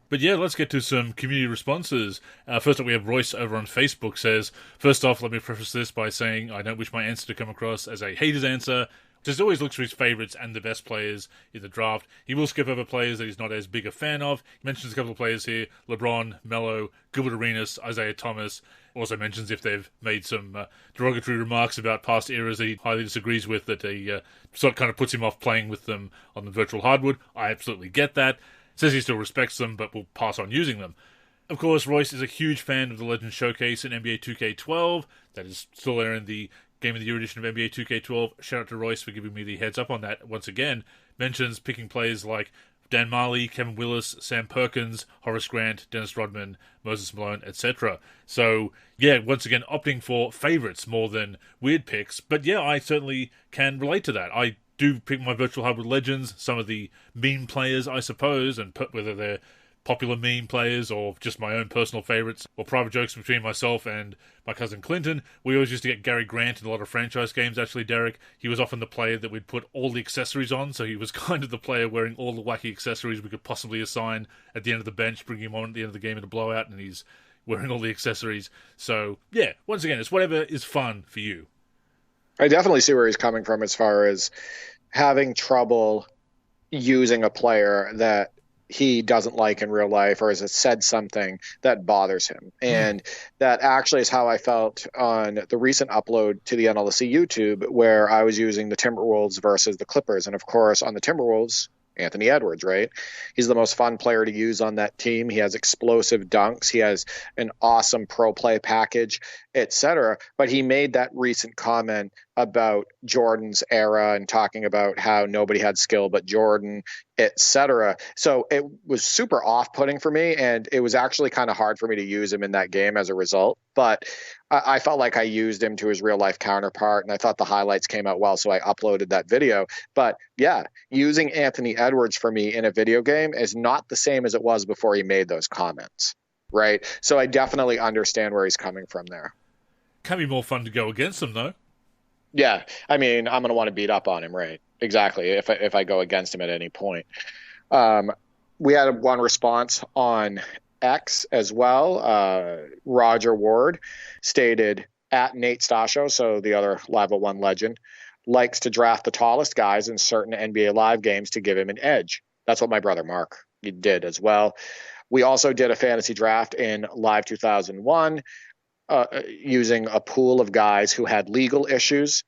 But yeah, let's get to some community responses. First up, we have Royce over on Facebook says, first off, let me preface this by saying I don't wish my answer to come across as a hater's answer. Just always looks for his favourites and the best players in the draft. He will skip over players that he's not as big a fan of. He mentions a couple of players here: LeBron, Melo, Gilbert Arenas, Isaiah Thomas. Also mentions if they've made some derogatory remarks about past eras that he highly disagrees with, that he sort of kind of puts him off playing with them on the virtual hardwood. I absolutely get that. Says he still respects them, but will pass on using them. Of course, Royce is a huge fan of the Legends Showcase in NBA 2K12. That is still there in the Game of the Year edition of NBA 2K12. Shout out to Royce for giving me the heads up on that once again. Mentions picking players like Dan Marley, Kevin Willis, Sam Perkins, Horace Grant, Dennis Rodman, Moses Malone, etc. So, yeah, once again, opting for favourites more than weird picks. But yeah, I certainly can relate to that. I do pick my virtual hardwood legends, some of the meme players, I suppose, and whether they're popular meme players or just my own personal favourites or private jokes between myself and my cousin Clinton. We always used to get Gary Grant in a lot of franchise games, actually, Derek. He was often the player that we'd put all the accessories on, so he was kind of the player wearing all the wacky accessories we could possibly assign at the end of the bench, bring him on at the end of the game in a blowout, and he's wearing all the accessories. So, yeah, once again, it's whatever is fun for you. I definitely see where he's coming from as far as having trouble using a player that he doesn't like in real life, or has said something that bothers him. And that actually is how I felt on the recent upload to the NLSC YouTube, where I was using the Timberwolves versus the Clippers. And of course, on the Timberwolves, Anthony Edwards, right? He's the most fun player to use on that team. He has explosive dunks. He has an awesome pro play package, etc. But he made that recent comment about Jordan's era and talking about how nobody had skill but Jordan, etc. So it was super off-putting for me, and it was actually kind of hard for me to use him in that game as a result. But I felt like I used him to his real-life counterpart, and I thought the highlights came out well, so I uploaded that video. But yeah, using Anthony Edwards for me in a video game is not the same as it was before he made those comments, right? So I definitely understand where he's coming from there. Can be more fun to go against him, though. Yeah, I mean, I'm going to want to beat up on him, right? Exactly, if I go against him at any point. We had one response on X as well. Roger Ward stated, at Nate Stasho, so the other Live 01 legend, likes to draft the tallest guys in certain NBA Live games to give him an edge. That's what my brother Mark did as well. We also did a fantasy draft in Live 2001 using a pool of guys who had legal issues,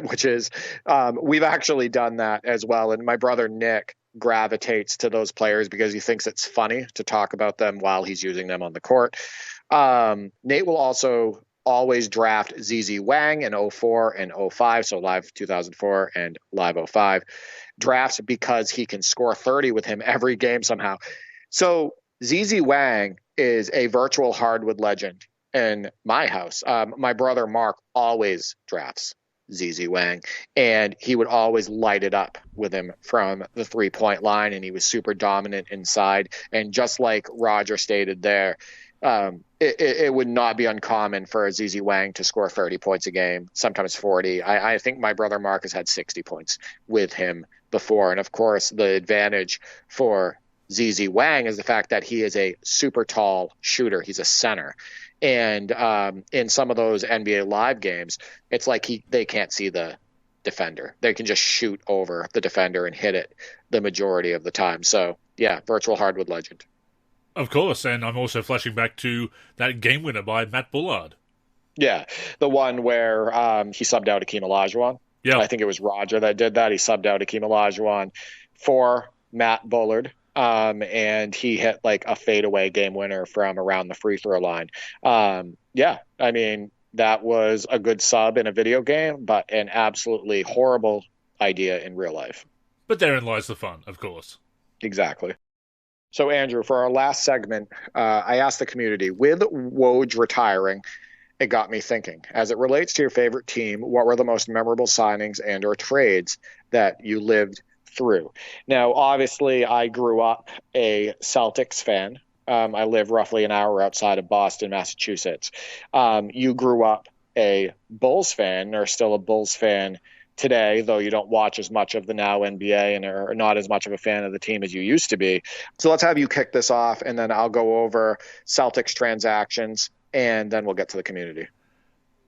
which is, we've actually done that as well. And my brother Nick gravitates to those players because he thinks it's funny to talk about them while he's using them on the court. Nate will also always draft ZZ Wang in 04 and 05, so Live 2004 and Live 05 drafts, because he can score 30 with him every game somehow. So ZZ Wang is a virtual hardwood legend in my house. My brother Mark always drafts ZZ Wang, and he would always light it up with him from the 3-point line, and he was super dominant inside. And just like Roger stated there, it would not be uncommon for a ZZ Wang to score 30 points a game, sometimes 40. I think my brother Mark has had 60 points with him before. And of course, the advantage for ZZ Wang is the fact that he is a super tall shooter. He's a center. And in some of those NBA Live games, it's like they can't see the defender. They can just shoot over the defender and hit it the majority of the time. So, yeah, virtual hardwood legend. Of course, and I'm also flashing back to that game winner by Matt Bullard. Yeah, the one where he subbed out Akeem Olajuwon. Yeah, I think it was Roger that did that. He subbed out Akeem Olajuwon for Matt Bullard, and he hit like a fadeaway game winner from around the free throw line. Yeah, I mean, that was a good sub in a video game, but an absolutely horrible idea in real life. But therein lies the fun, of course. Exactly. So, Andrew, for our last segment, I asked the community, with Woj retiring, it got me thinking. As it relates to your favorite team, what were the most memorable signings and or trades that you lived through? Now, obviously, I grew up a Celtics fan. I live roughly an hour outside of Boston, Massachusetts. You grew up a Bulls fan, or still a Bulls fan today, though you don't watch as much of the now NBA and are not as much of a fan of the team as you used to be. So let's have you kick this off, and then I'll go over Celtics transactions, and then we'll get to the community.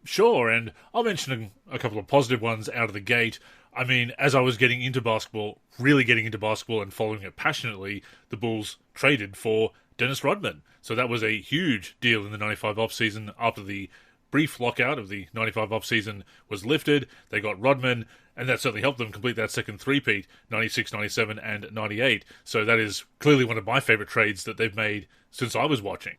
Sure, and I'll mention a couple of positive ones out of the gate. I mean, as I was getting into basketball, really getting into basketball and following it passionately, the Bulls traded for Dennis Rodman. So that was a huge deal in the 95 offseason. After the brief lockout of the 95 offseason was lifted, they got Rodman, and that certainly helped them complete that second three-peat, 96, 97, and 98. So that is clearly one of my favourite trades that they've made since I was watching.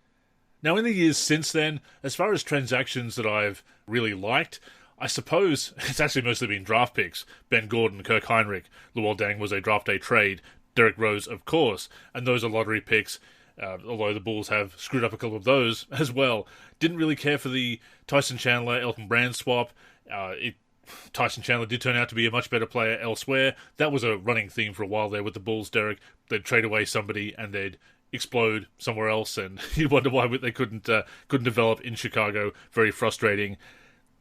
Now, in the years since then, as far as transactions that I've really liked, I suppose it's actually mostly been draft picks. Ben Gordon, Kirk Heinrich, Luol Deng was a draft day trade, Derrick Rose, of course, and those are lottery picks. Although the Bulls have screwed up a couple of those as well. Didn't really care for the Tyson Chandler, Elton Brand swap. Tyson Chandler did turn out to be a much better player elsewhere. That was a running theme for a while there with the Bulls, Derek. They'd trade away somebody and they'd explode somewhere else, and you wonder why they couldn't develop in Chicago. Very frustrating.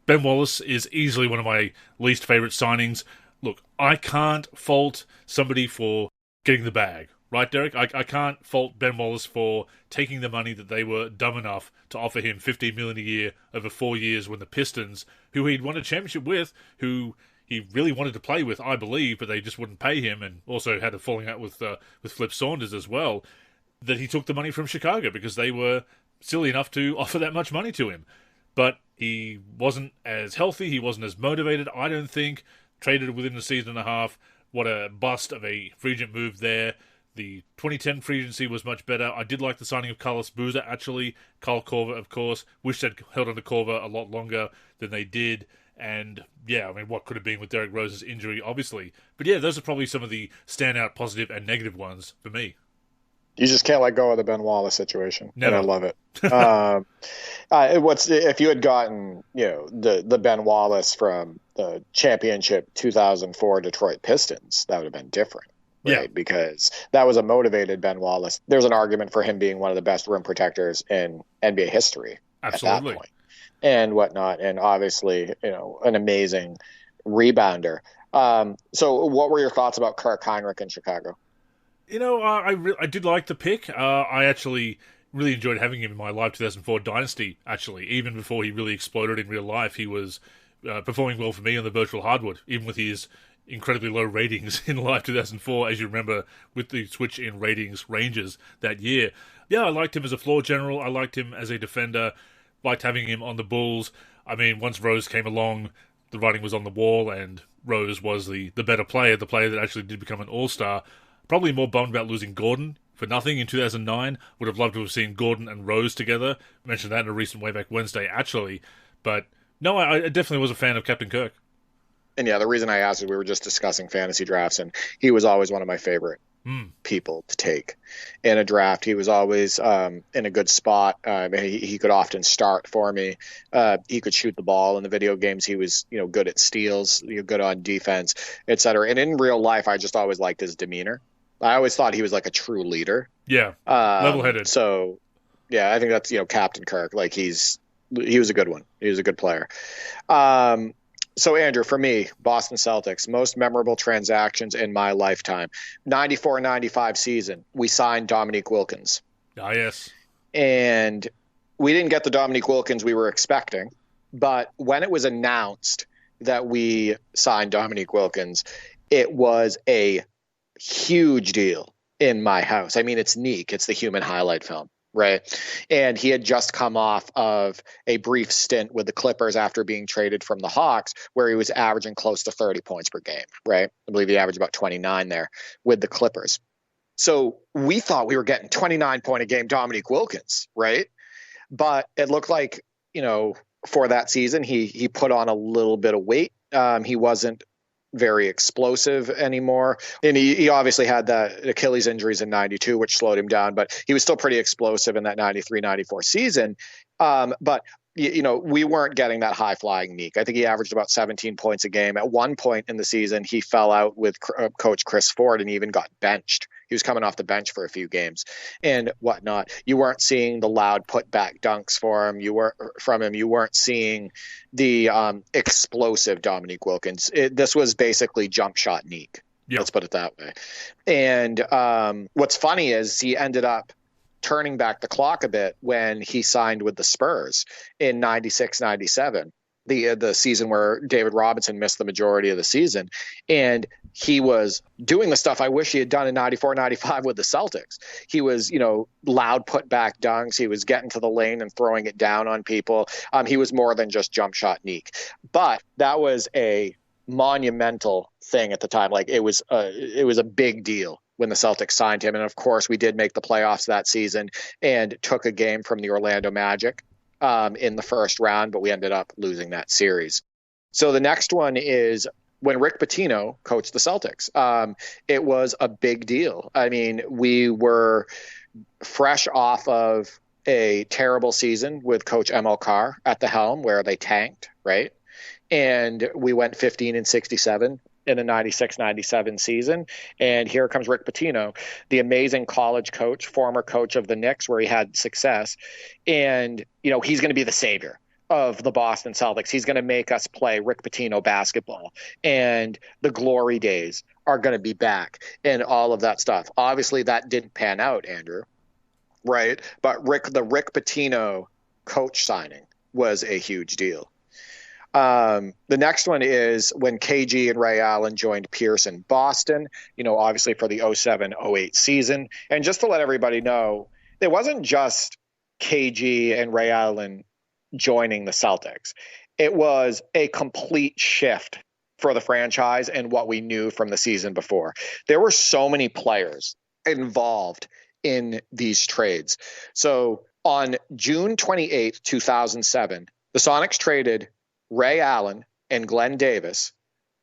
Ben Wallace is easily one of my least favorite signings. Look, I can't fault somebody for getting the bag. Right, Derek? I can't fault Ben Wallace for taking the money that they were dumb enough to offer him $15 million a year over 4 years when the Pistons, who he'd won a championship with, who he really wanted to play with, I believe, but they just wouldn't pay him, and also had a falling out with Flip Saunders as well, that he took the money from Chicago because they were silly enough to offer that much money to him. But he wasn't as healthy, he wasn't as motivated, I don't think. Traded within a season and a half. What a bust of a free agent move there. The 2010 free agency was much better. I did like the signing of Carlos Boozer, actually. Kyle Korver, of course. Wish they'd held on to Korver a lot longer than they did. And, yeah, I mean, what could have been with Derrick Rose's injury, obviously. But, yeah, those are probably some of the standout positive and negative ones for me. You just can't let go of the Ben Wallace situation. Never. And I love it. If you had gotten, the Ben Wallace from the championship 2004 Detroit Pistons, that would have been different. Right? Yeah. Because that was a motivated Ben Wallace. There's an argument for him being one of the best rim protectors in NBA history. Absolutely. At that point. And whatnot. And obviously, an amazing rebounder. So what were your thoughts about Kirk Heinrich in Chicago? I did like the pick. I actually really enjoyed having him in my Live 2004 Dynasty, actually. Even before he really exploded in real life, he was performing well for me on the virtual hardwood, even with his incredibly low ratings in Live 2004, as you remember, with the switch in ratings ranges that year. Yeah, I liked him as a floor general. I liked him as a defender. Liked having him on the Bulls. I mean, once Rose came along, the writing was on the wall, and Rose was the better player, the player that actually did become an all-star. Probably more bummed about losing Gordon for nothing in 2009. Would have loved to have seen Gordon and Rose together. I mentioned that in a recent Wayback Wednesday, actually. But no, I definitely was a fan of Captain Kirk. And yeah, the reason I asked is we were just discussing fantasy drafts, and he was always one of my favorite people to take in a draft. He was always in a good spot. He could often start for me. He could shoot the ball in the video games. He was, good at steals, good on defense, etc. And in real life, I just always liked his demeanor. I always thought he was like a true leader. Yeah, level-headed. So, yeah, I think that's Captain Kirk. Like he was a good one. He was a good player. So, Andrew, for me, Boston Celtics, most memorable transactions in my lifetime. 94-95 season, we signed Dominique Wilkins. Ah, yes. And we didn't get the Dominique Wilkins we were expecting. But when it was announced that we signed Dominique Wilkins, it was a huge deal in my house. I mean, it's Neek. It's the human highlight film. Right. And he had just come off of a brief stint with the Clippers after being traded from the Hawks, where he was averaging close to 30 points per game. Right. I believe he averaged about 29 there with the Clippers. So we thought we were getting 29-point-a-game Dominique Wilkins. Right. But it looked like, for that season, he put on a little bit of weight. He wasn't very explosive anymore. And he obviously had the Achilles injuries in 92, which slowed him down, but he was still pretty explosive in that 93-94 season. But we weren't getting that high-flying Neek. I think he averaged about 17 points a game. At one point in the season, he fell out with Coach Chris Ford and even got benched. He was coming off the bench for a few games and whatnot. You weren't seeing the loud put-back dunks from him. You weren't seeing the explosive Dominique Wilkins. This was basically jump shot Neek. Yep. Let's put it that way. And what's funny is he ended up turning back the clock a bit when he signed with the Spurs in 96-97, the season where David Robinson missed the majority of the season. And he was doing the stuff I wish he had done in 94-95 with the Celtics. He was, loud put back dunks. He was getting to the lane and throwing it down on people. He was more than just jump shot Neek. But that was a monumental thing at the time. Like it was a big deal when the Celtics signed him. And of course, we did make the playoffs that season and took a game from the Orlando Magic in the first round, but we ended up losing that series. So the next one is when Rick Pitino coached the Celtics. It was a big deal. I mean, we were fresh off of a terrible season with Coach ML Carr at the helm where they tanked, right? And we went 15-67 in the 96-97 season. And here comes Rick Pitino, the amazing college coach, former coach of the Knicks, where he had success. And, he's going to be the savior of the Boston Celtics. He's going to make us play Rick Pitino basketball. And the glory days are going to be back and all of that stuff. Obviously, that didn't pan out, Andrew, right? But the Rick Pitino coach signing was a huge deal. The next one is when KG and Ray Allen joined Pierce in Boston, obviously for the 07-08 season. And just to let everybody know, it wasn't just KG and Ray Allen joining the Celtics. It was a complete shift for the franchise and what we knew from the season before. There were so many players involved in these trades. So on June 28th, 2007, the Sonics traded Ray Allen and Glenn Davis,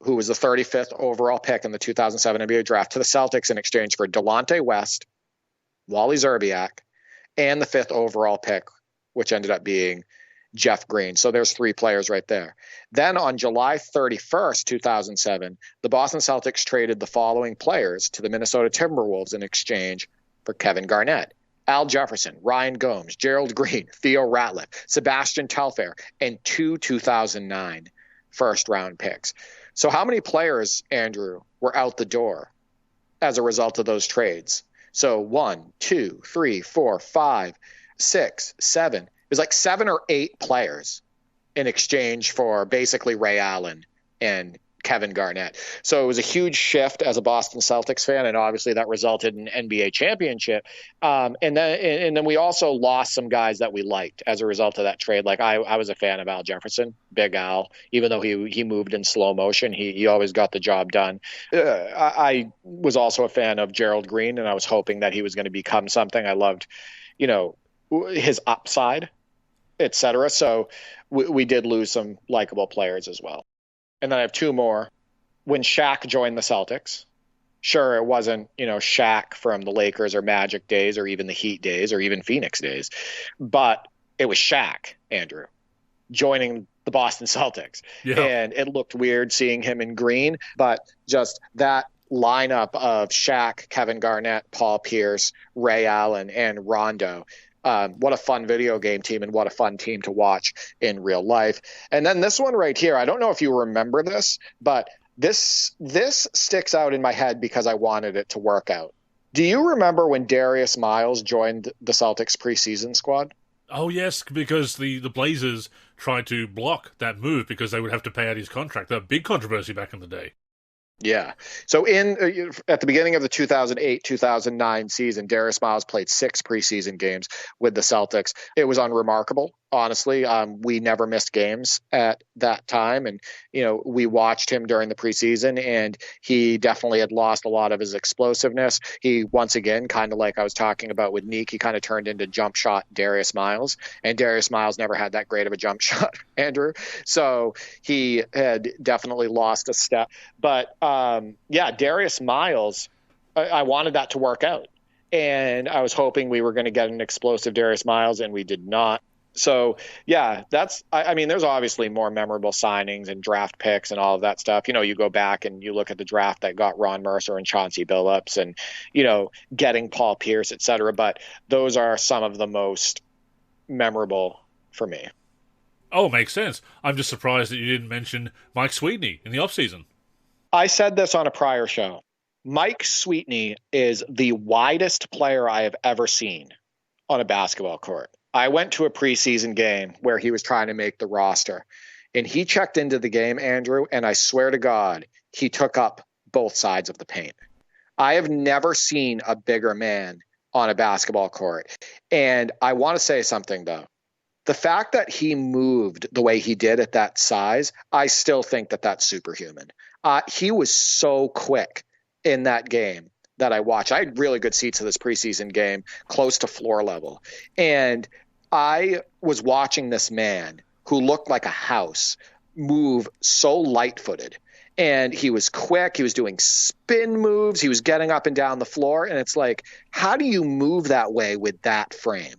who was the 35th overall pick in the 2007 NBA draft, to the Celtics in exchange for Delonte West, Wally Zerbiak, and the 5th overall pick, which ended up being Jeff Green. So there's 3 players right there. Then on July 31st, 2007, the Boston Celtics traded the following players to the Minnesota Timberwolves in exchange for Kevin Garnett, Al Jefferson, Ryan Gomes, Gerald Green, Theo Ratliff, Sebastian Telfair, and 2 2009 first-round picks. So how many players, Andrew, were out the door as a result of those trades? So 1, 2, 3, 4, 5, 6, 7. It was like 7 or 8 players in exchange for basically Ray Allen and Kevin Garnett. So it was a huge shift as a Boston Celtics fan, and obviously that resulted in an NBA championship. And then we also lost some guys that we liked as a result of that trade. Like I was a fan of Al Jefferson, Big Al, even though he moved in slow motion, he always got the job done. I was also a fan of Gerald Green, and I was hoping that he was going to become something. I loved, his upside, etc. So we did lose some likable players as well. And then I have two more. When Shaq joined the Celtics, sure, it wasn't, Shaq from the Lakers or Magic days or even the Heat days or even Phoenix days, but it was Shaq, Andrew, joining the Boston Celtics. Yeah. And it looked weird seeing him in green, but just that lineup of Shaq, Kevin Garnett, Paul Pierce, Ray Allen, and Rondo. What a fun video game team and what a fun team to watch in real life. And then this one right here, I don't know if you remember this, but this sticks out in my head because I wanted it to work out. Do you remember when Darius Miles joined the Celtics preseason squad? Oh, yes, because the Blazers tried to block that move because they would have to pay out his contract. That big controversy back in the day. Yeah. So at the beginning of the 2008-2009 season, Darius Miles played 6 preseason games with the Celtics. It was unremarkable, honestly. We never missed games at that time. And, we watched him during the preseason, and he definitely had lost a lot of his explosiveness. He, once again, kind of like I was talking about with Neek, he kind of turned into jump shot Darius Miles. And Darius Miles never had that great of a jump shot, Andrew. So he had definitely lost a step. But, Darius Miles, I wanted that to work out. And I was hoping we were going to get an explosive Darius Miles, and we did not. So, there's obviously more memorable signings and draft picks and all of that stuff. You go back and you look at the draft that got Ron Mercer and Chauncey Billups and, getting Paul Pierce, et cetera. But those are some of the most memorable for me. Oh, makes sense. I'm just surprised that you didn't mention Mike Sweetney in the offseason. I said this on a prior show. Mike Sweetney is the widest player I have ever seen on a basketball court. I went to a preseason game where he was trying to make the roster, and he checked into the game, Andrew, and I swear to God, he took up both sides of the paint. I have never seen a bigger man on a basketball court. And I want to say something, though. The fact that he moved the way he did at that size, I still think that that's superhuman. He was so quick in that game that I watched. I had really good seats of this preseason game, close to floor level. And I was watching this man who looked like a house move so light-footed. And he was quick. He was doing spin moves. He was getting up and down the floor. And it's like, how do you move that way with that frame?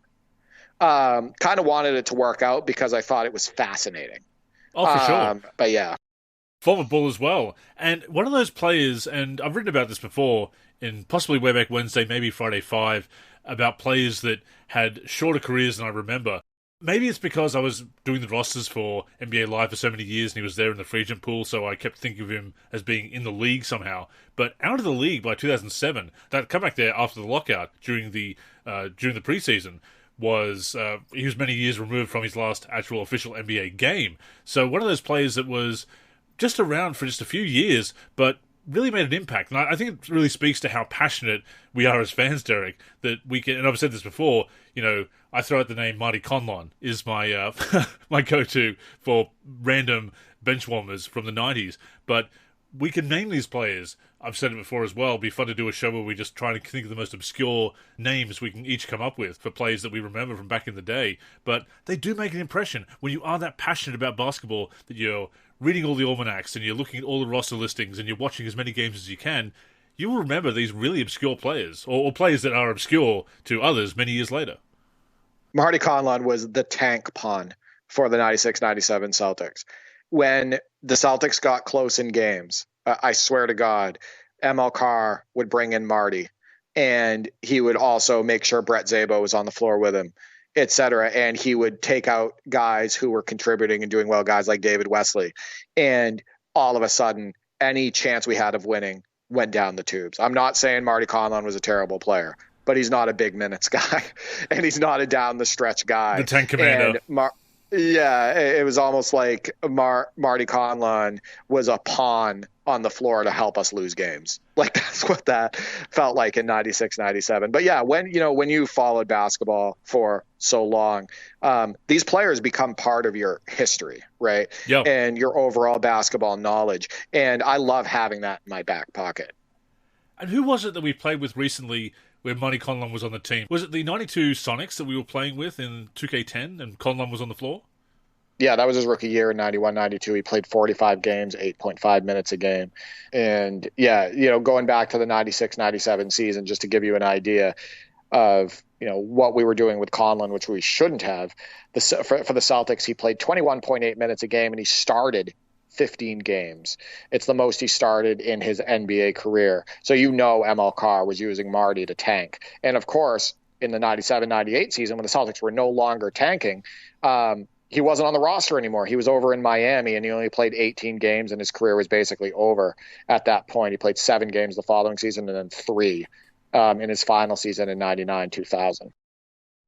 Kind of wanted it to work out because I thought it was fascinating. Oh, for sure. But yeah. Former Bull as well. And one of those players, and I've written about this before in possibly Way Back Wednesday, maybe Friday 5, about players that had shorter careers than I remember. Maybe it's because I was doing the rosters for NBA Live for so many years and he was there in the free agent pool, so I kept thinking of him as being in the league somehow. But out of the league by 2007, that comeback there after the lockout during the preseason was he was many years removed from his last actual official NBA game. So one of those players that was just around for just a few years, but really made an impact. And I think it really speaks to how passionate we are as fans, Derek, that we can, and I've said this before, I throw out the name Marty Conlon is my my go-to for random bench warmers from the 90s. But we can name these players. I've said it before as well. It'd be fun to do a show where we just try to think of the most obscure names we can each come up with for players that we remember from back in the day. But they do make an impression when you are that passionate about basketball that you're reading all the almanacs and you're looking at all the roster listings and you're watching as many games as you can. You will remember these really obscure players or players that are obscure to others many years later. Marty Conlon was the tank pawn for the 96-97 Celtics. When the Celtics got close in games, I swear to God, ML Carr would bring in Marty, and he would also make sure Brett Szabo was on the floor with him, et cetera. And he would take out guys who were contributing and doing well, guys like David Wesley. And all of a sudden, any chance we had of winning went down the tubes. I'm not saying Marty Conlon was a terrible player, but he's not a big minutes guy, and he's not a down the stretch guy. The tank commander. Yeah, it was almost like Marty Conlon was a pawn on the floor to help us lose games. Like that's what that felt like in 96, 97. But yeah, when you followed basketball for so long, these players become part of your history, right? Yeah. And your overall basketball knowledge. And I love having that in my back pocket. And who was it that we played with recently where Monty Conlon was on the team? Was it the 92 Sonics that we were playing with in 2K10 and Conlon was on the floor? Yeah, that was his rookie year in 91, 92. He played 45 games, 8.5 minutes a game. And yeah, going back to the 96, 97 season, just to give you an idea of, what we were doing with Conlon, which we shouldn't have. For the Celtics, he played 21.8 minutes a game and he started 15 games. It's the most he started in his NBA career. So ML Carr was using Marty to tank. And of course, in the 97, 98 season, when the Celtics were no longer tanking, he wasn't on the roster anymore. He was over in Miami and he only played 18 games and his career was basically over at that point. He played 7 games the following season and then 3 in his final season in 99, 2000.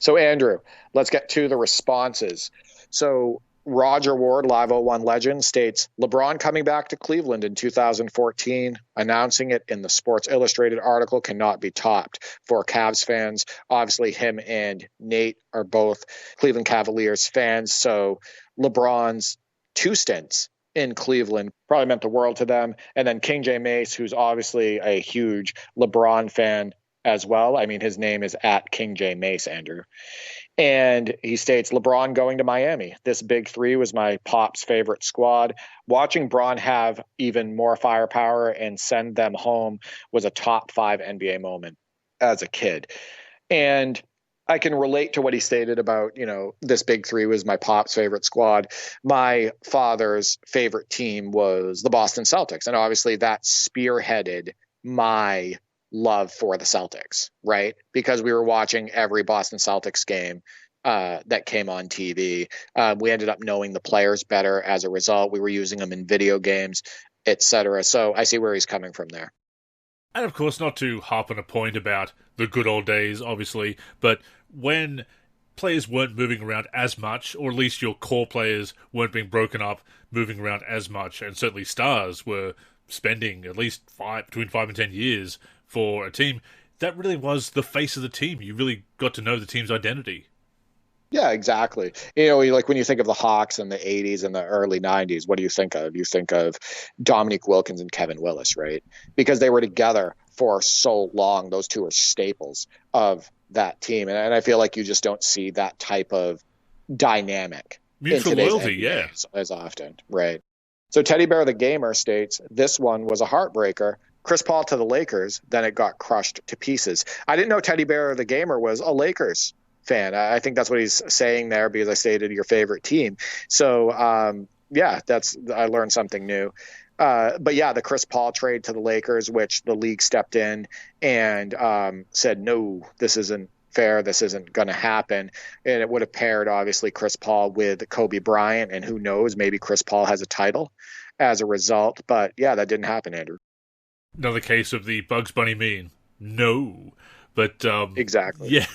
So Andrew, let's get to the responses. So Roger Ward, Live 01 legend, states, LeBron coming back to Cleveland in 2014, announcing it in the Sports Illustrated article cannot be topped for Cavs fans. Obviously, him and Nate are both Cleveland Cavaliers fans, so LeBron's 2 stints in Cleveland probably meant the world to them. And then King J. Mace, who's obviously a huge LeBron fan as well. I mean, his name is at King J. Mace, Andrew. And he states, LeBron going to Miami. This big 3 was my pop's favorite squad. Watching Bron have even more firepower and send them home was a top 5 NBA moment as a kid. And I can relate to what he stated about, this big 3 was my pop's favorite squad. My father's favorite team was the Boston Celtics. And obviously that spearheaded my love for the Celtics, right? Because we were watching every Boston Celtics game that came on TV. We ended up knowing the players better as a result. We were using them in video games, etc. So I see where he's coming from there. And of course, not to harp on a point about the good old days, obviously, but when players weren't moving around as much, or at least your core players weren't being broken up, moving around as much, and certainly stars were spending at least between 5 and 10 years for a team, that really was the face of the team. You really got to know the team's identity. Yeah, exactly. Like when you think of the Hawks in the 80s and the early 90s, what do you think of? You think of Dominique Wilkins and Kevin Willis, right? Because they were together for so long. Those 2 are staples of that team. And I feel like you just don't see that type of dynamic mutual loyalty, yeah, as often, right? So Teddy Bear the Gamer states, this one was a heartbreaker. Chris Paul to the Lakers, then it got crushed to pieces. I didn't know Teddy Bear the Gamer was a Lakers fan. I think that's what he's saying there because I stated your favorite team. So, I learned something new. But yeah, the Chris Paul trade to the Lakers, which the league stepped in and said, no, this isn't fair. This isn't going to happen. And it would have paired, obviously, Chris Paul with Kobe Bryant. And who knows, maybe Chris Paul has a title as a result. But yeah, that didn't happen, Andrew. Another case of the Bugs Bunny meme. No. But exactly. Yeah,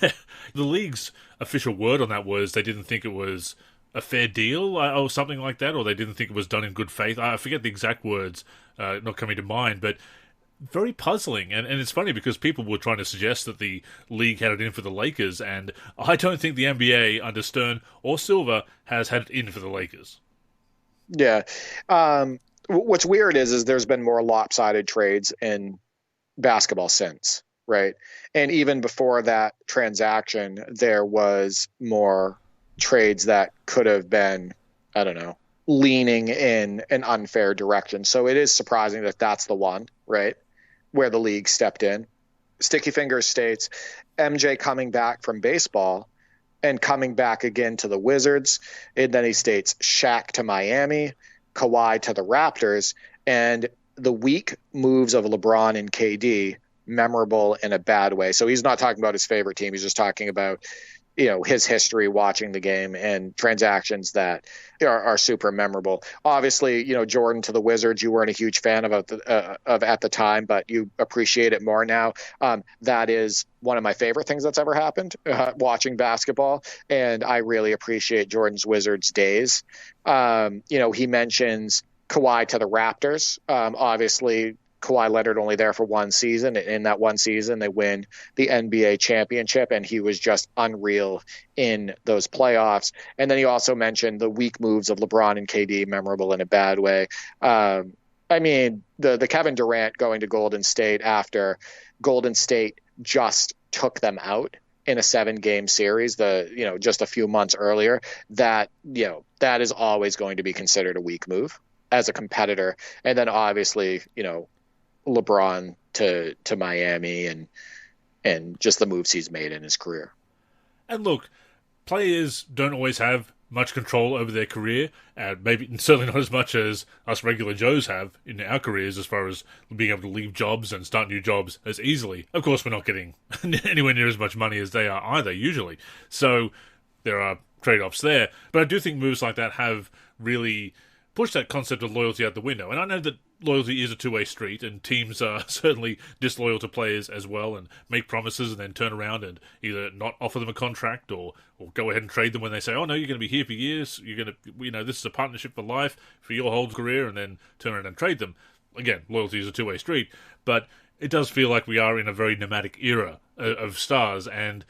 the league's official word on that was they didn't think it was a fair deal or something like that, or they didn't think it was done in good faith. I forget the exact words, not coming to mind, but very puzzling. And it's funny because people were trying to suggest that the league had it in for the Lakers, and I don't think the NBA under Stern or Silver has had it in for the Lakers. Yeah. What's weird is there's been more lopsided trades in basketball since, right? And even before that transaction, there was more trades that could have been, I don't know, leaning in an unfair direction. So it is surprising that that's the one, right, where the league stepped in. Sticky Fingers states, MJ coming back from baseball and coming back again to the Wizards. And then he states Shaq to Miami, Kawhi to the Raptors, and the weak moves of LeBron and KD memorable in a bad way. So he's not talking about his favorite team. He's just talking about, his history watching the game and transactions that are super memorable. Obviously, Jordan to the Wizards, you weren't a huge fan of at the time, but you appreciate it more now. That is one of my favorite things that's ever happened watching basketball, and I really appreciate Jordan's Wizards days. He mentions Kawhi to the Raptors. Obviously, Kawhi Leonard only there for one season. In that one season, they win the NBA championship, and he was just unreal in those playoffs. And then he also mentioned the weak moves of LeBron and KD, memorable in a bad way. The Kevin Durant going to Golden State after Golden State just took them out in a 7-game series, just a few months earlier, that is always going to be considered a weak move as a competitor. And then obviously, LeBron to Miami and just the moves he's made in his career. And look, players don't always have much control over their career, and certainly not as much as us regular Joes have in our careers as far as being able to leave jobs and start new jobs as easily. Of course, we're not getting anywhere near as much money as they are either, usually. So there are trade-offs there. But I do think moves like that have really pushed that concept of loyalty out the window. And I know that loyalty is a two-way street, and teams are certainly disloyal to players as well and make promises and then turn around and either not offer them a contract or go ahead and trade them when they say, oh no, you're going to be here for years, you're going to, this is a partnership for life for your whole career, and then turn around and trade them. Again, loyalty is a two-way street, but it does feel like we are in a very nomadic era of stars, and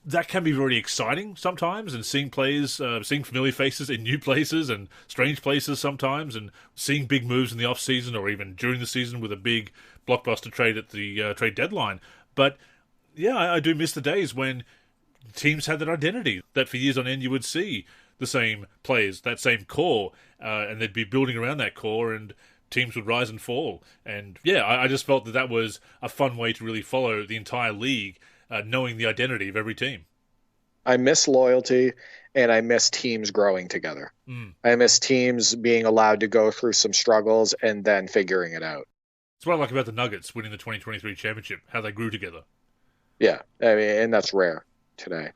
that can be very exciting sometimes, and seeing players, seeing familiar faces in new places and strange places sometimes, and seeing big moves in the off-season or even during the season with a big blockbuster trade at the trade deadline. But yeah, I do miss the days when teams had that identity, that for years on end you would see the same players, that same core, and they'd be building around that core, and teams would rise and fall. And yeah, I just felt that was a fun way to really follow the entire league, knowing the identity of every team. I miss loyalty, and I miss teams growing together. I miss teams being allowed to go through some struggles and then figuring it out. That's what I like about the Nuggets winning the 2023 championship, how they grew together. Yeah, and that's rare today.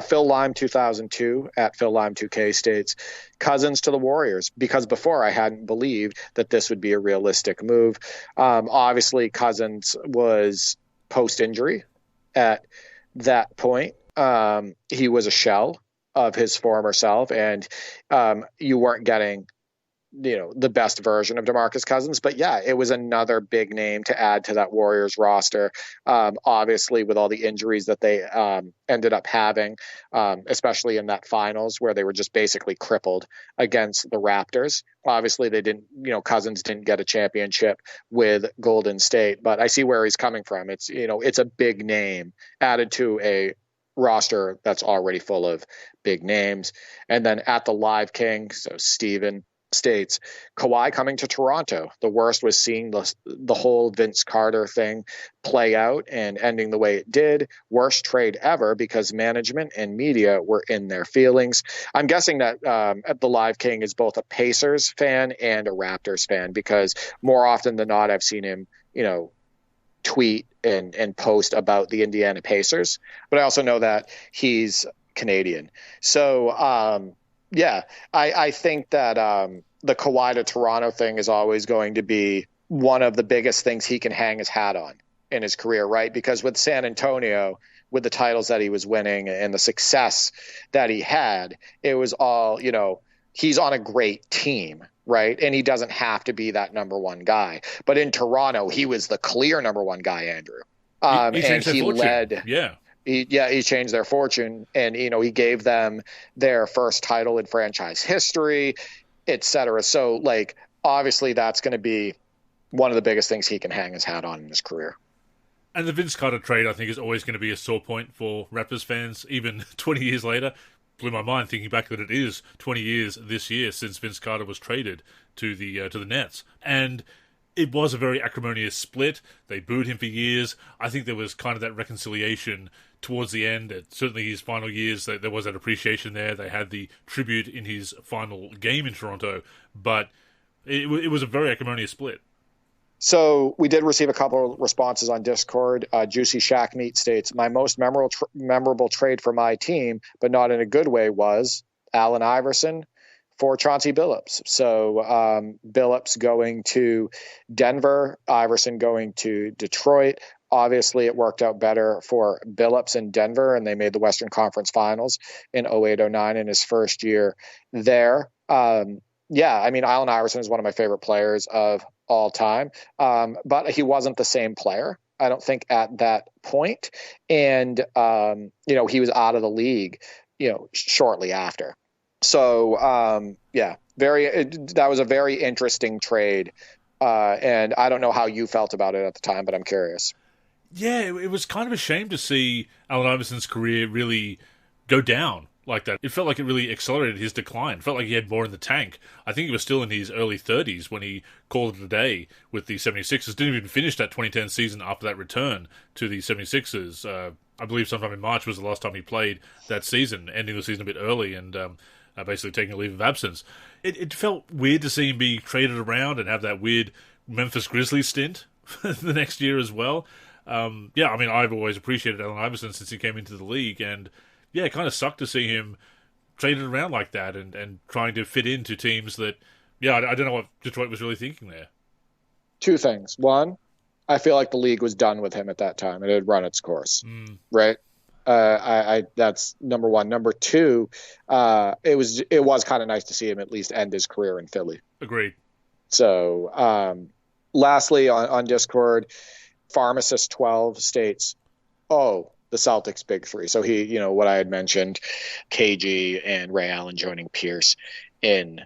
Phil Lime 2002 at Phil Lime 2K states, Cousins to the Warriors, because before I hadn't believed that this would be a realistic move. Obviously, Cousins was post-injury at that point. He was a shell of his former self, and you weren't getting the best version of DeMarcus Cousins. But yeah, it was another big name to add to that Warriors roster. Obviously, with all the injuries that they ended up having, especially in that finals where they were just basically crippled against the Raptors. Obviously, they didn't, Cousins didn't get a championship with Golden State, but I see where he's coming from. It's, it's a big name added to a roster that's already full of big names. And then at the Live King, so Steven states, Kawhi coming to Toronto. The worst was seeing the whole Vince Carter thing play out and ending the way it did. Worst trade ever because management and media were in their feelings. I'm guessing that at the Live King is both a Pacers fan and a Raptors fan, because more often than not, I've seen him, tweet and post about the Indiana Pacers. But I also know that he's Canadian. So, I think that the Kawhi to Toronto thing is always going to be one of the biggest things he can hang his hat on in his career, right? Because with San Antonio, with the titles that he was winning and the success that he had, it was all, he's on a great team, right? And he doesn't have to be that number one guy. But in Toronto, he was the clear number one guy, Andrew. He led. Yeah. He changed their fortune, and he gave them their first title in franchise history, etc. So, obviously, that's going to be one of the biggest things he can hang his hat on in his career. And the Vince Carter trade, I think, is always going to be a sore point for Raptors fans, even 20 years later. Blew my mind thinking back that it is 20 years this year since Vince Carter was traded to the Nets, and it was a very acrimonious split. They booed him for years. I think there was kind of that reconciliation towards the end. Certainly his final years, there was that appreciation there. They had the tribute in his final game in Toronto, but it was a very acrimonious split. So we did receive a couple of responses on Discord. Juicy Shack Meat states, my most memorable trade for my team, but not in a good way, was Allen Iverson for Chauncey Billups. So Billups going to Denver, Iverson going to Detroit. Obviously, it worked out better for Billups in Denver, and they made the Western Conference Finals in 08-09 in his first year there. Yeah, I mean, Allen Iverson is one of my favorite players of all time, but he wasn't the same player, I don't think, at that point. And, he was out of the league, shortly after. So, that was a very interesting trade. And I don't know how you felt about it at the time, but I'm curious. Yeah, it was kind of a shame to see Allen Iverson's career really go down like that. It felt like it really accelerated his decline. It felt like he had more in the tank. I think he was still in his early 30s when he called it a day with the 76ers. Didn't even finish that 2010 season after that return to the 76ers. I believe sometime in March was the last time he played that season, ending the season a bit early and basically taking a leave of absence. It felt weird to see him be traded around and have that weird Memphis Grizzlies stint the next year as well. I've always appreciated Allen Iverson since he came into the league, and yeah, it kind of sucked to see him traded around like that and trying to fit into teams that, I don't know what Detroit was really thinking there. Two things. One, I feel like the league was done with him at that time. It had run its course, right? That's number one. Number two, it was kind of nice to see him at least end his career in Philly. Agreed. So, lastly, on Discord, Pharmacist 12 states, the Celtics big three. So he, what I had mentioned, KG and Ray Allen joining Pierce in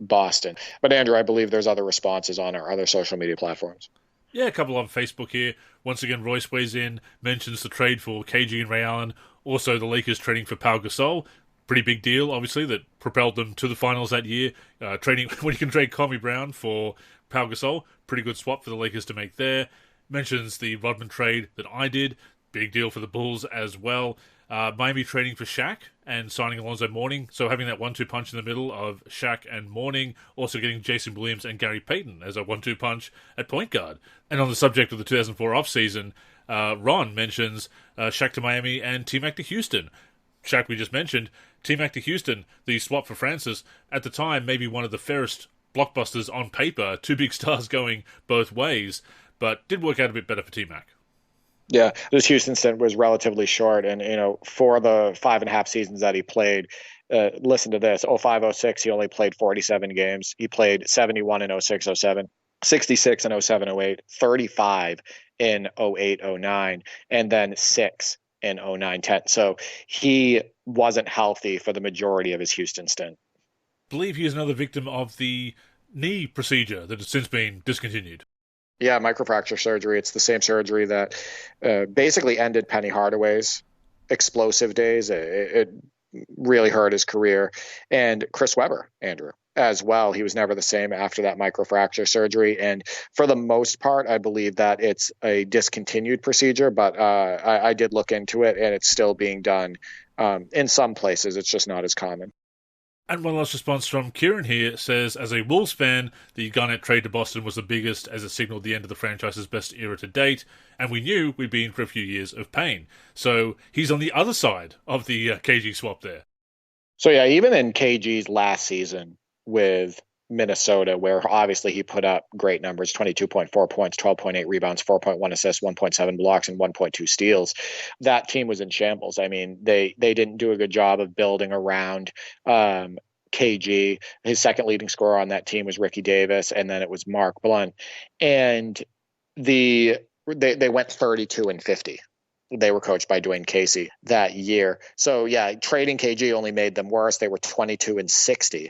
Boston. But Andrew, I believe there's other responses on our other social media platforms. Yeah, a couple on Facebook here. Once again, Royce weighs in, mentions the trade for KG and Ray Allen. Also, the Lakers trading for Pau Gasol. Pretty big deal, obviously, that propelled them to the finals that year. Trading when you can trade Kwame Brown for Pau Gasol, pretty good swap for the Lakers to make there. Mentions the Rodman trade that I did. Big deal for the Bulls as well. Miami trading for Shaq and signing Alonzo Mourning. So having that 1-2 punch in the middle of Shaq and Mourning. Also getting Jason Williams and Gary Payton as a 1-2 punch at point guard. And on the subject of the 2004 offseason, Ron mentions Shaq to Miami and T-Mac to Houston. Shaq we just mentioned. T-Mac to Houston, the swap for Francis. At the time, maybe one of the fairest blockbusters on paper. Two big stars going both ways. But did work out a bit better for T-Mac. Yeah, this Houston stint was relatively short. And, for the 5.5 seasons that he played, listen to this, 05-06, he only played 47 games. He played 71 in 06-07, 66 in 07-08, 35 in 08-09, and then 6 in 09-10. So he wasn't healthy for the majority of his Houston stint. I believe he is another victim of the knee procedure that has since been discontinued. Yeah, microfracture surgery. It's the same surgery that basically ended Penny Hardaway's explosive days. It really hurt his career. And Chris Webber, Andrew, as well. He was never the same after that microfracture surgery. And for the most part, I believe that it's a discontinued procedure, but I did look into it, and it's still being done in some places. It's just not as common. And one last response from Kieran here says, as a Wolves fan, the Garnett trade to Boston was the biggest as it signaled the end of the franchise's best era to date, and we knew we'd be in for a few years of pain. So he's on the other side of the KG swap there. So yeah, even in KG's last season with Minnesota, where obviously he put up great numbers, 22.4 points, 12.8 rebounds, 4.1 assists, 1.7 blocks, and 1.2 steals. That team was in shambles. I mean, they didn't do a good job of building around KG. His second leading scorer on that team was Ricky Davis, and then it was Mark Blunt. And they went 32-50. They were coached by Dwayne Casey that year. So yeah, trading KG only made them worse. They were 22-60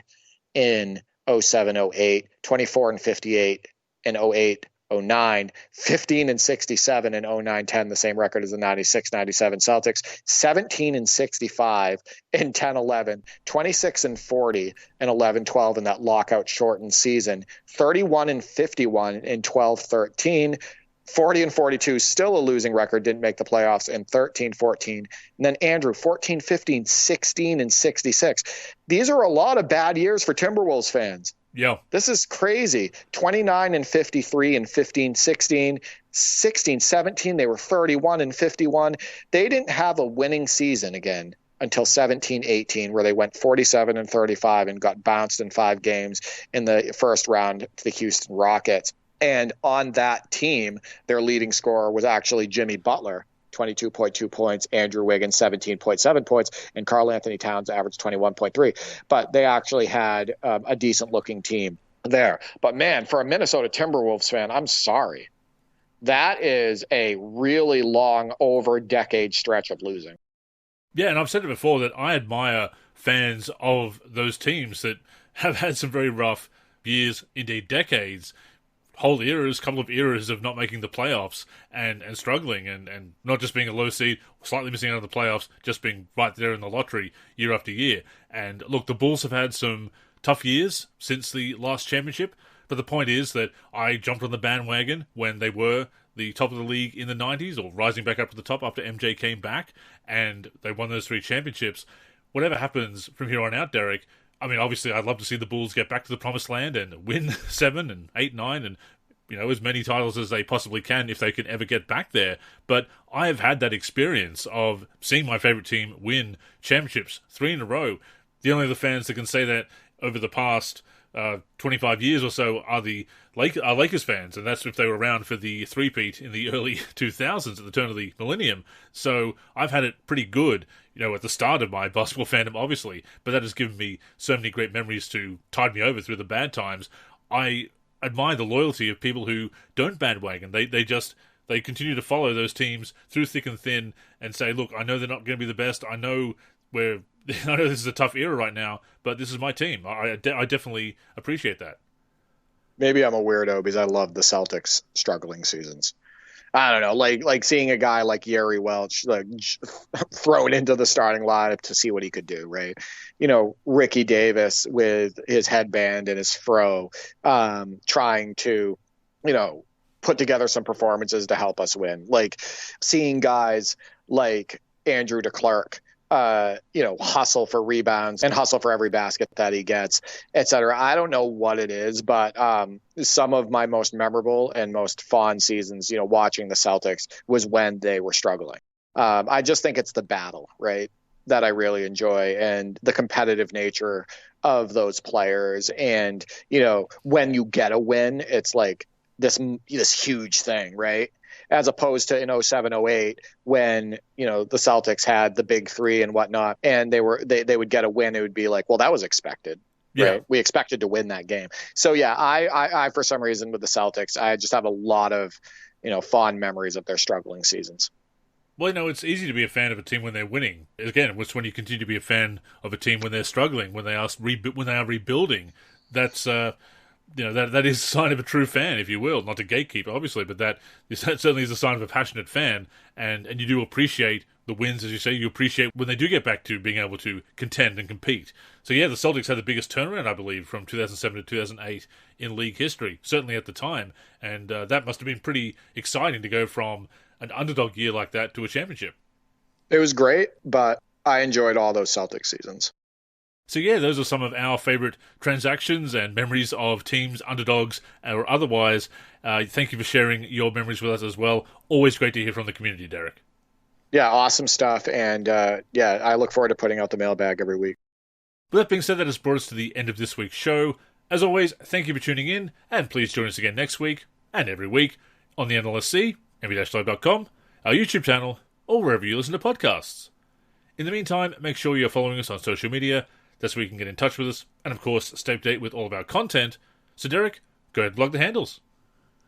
in 07-08, 24-58 in 08-09, 15-67 in 09-10, the same record as the 96-97 Celtics, 17-65 in 10-11, 26-40 in 11-12 in that lockout shortened season, 31-51 in 12-13, 40-42, still a losing record, didn't make the playoffs, in 13-14. And then Andrew, 14-15, 16-66. These are a lot of bad years for Timberwolves fans. Yeah. This is crazy. 29 and 53 and 15-16, 16-17. They were 31 and 51. They didn't have a winning season again until 17-18, where they went 47 and 35 and got bounced in 5 games in the first round to the Houston Rockets. And on that team, their leading scorer was actually Jimmy Butler, 22.2 points, Andrew Wiggins, 17.7 points, and Karl Anthony Towns averaged 21.3. But they actually had a decent-looking team there. But, man, for a Minnesota Timberwolves fan, I'm sorry. That is a really long, over-decade stretch of losing. Yeah, and I've said it before that I admire fans of those teams that have had some very rough years, indeed decades, whole eras, couple of eras of not making the playoffs and struggling and not just being a low seed, slightly missing out of the playoffs, just being right there in the lottery year after year. And look, the Bulls have had some tough years since the last championship, but the point is that I jumped on the bandwagon when they were the top of the league in the 90s, or rising back up to the top after MJ came back, and they won those 3 championships. Whatever happens from here on out, Derek, I mean, obviously, I'd love to see the Bulls get back to the promised land and win 7 and 8, 9, and as many titles as they possibly can if they can ever get back there. But I have had that experience of seeing my favorite team win championships 3 in a row. The only other fans that can say that over the past 25 years or so are Lakers fans, and that's if they were around for the three-peat in the early 2000s at the turn of the millennium. So I've had it pretty good, at the start of my basketball fandom, obviously, but that has given me so many great memories to tide me over through the bad times. I admire the loyalty of people who don't bandwagon. They continue to follow those teams through thick and thin and say, look, I know they're not going to be the best. I know this is a tough era right now, but this is my team. I definitely appreciate that. Maybe I'm a weirdo because I love the Celtics struggling seasons. I don't know, like seeing a guy like Yeri Welch thrown into the starting lineup to see what he could do, right? Ricky Davis with his headband and his fro, trying to, put together some performances to help us win. Like seeing guys like Andrew DeClerc, hustle for rebounds and hustle for every basket that he gets, et cetera. I don't know what it is, but some of my most memorable and most fond seasons, watching the Celtics was when they were struggling. I just think it's the battle, right, that I really enjoy, and the competitive nature of those players. And, when you get a win, it's like this huge thing, right? As opposed to in 07-08 when, the Celtics had the big 3 and whatnot, and they would get a win. It would be like, well, that was expected, right? Yeah. We expected to win that game. So yeah, I for some reason with the Celtics, I just have a lot of, fond memories of their struggling seasons. Well, it's easy to be a fan of a team when they're winning. Again, it's when you continue to be a fan of a team when they're struggling, when they are rebuilding. That's that is a sign of a true fan, if you will. Not a gatekeeper, obviously, but that certainly is a sign of a passionate fan. And you do appreciate the wins, as you say. You appreciate when they do get back to being able to contend and compete. So yeah, the Celtics had the biggest turnaround, I believe, from 2007 to 2008 in league history, certainly at the time. And that must have been pretty exciting to go from an underdog year like that to a championship. It was great, but I enjoyed all those Celtics seasons. So yeah, those are some of our favourite transactions and memories of teams, underdogs, or otherwise. Thank you for sharing your memories with us as well. Always great to hear from the community, Derek. Yeah, awesome stuff. And I look forward to putting out the mailbag every week. With that being said, that has brought us to the end of this week's show. As always, thank you for tuning in, and please join us again next week and every week on the NLSC, nba-live.com, our YouTube channel, or wherever you listen to podcasts. In the meantime, make sure you're following us on social media. That's where you can get in touch with us, and of course, stay up to date with all of our content. So Derek, go ahead and plug the handles.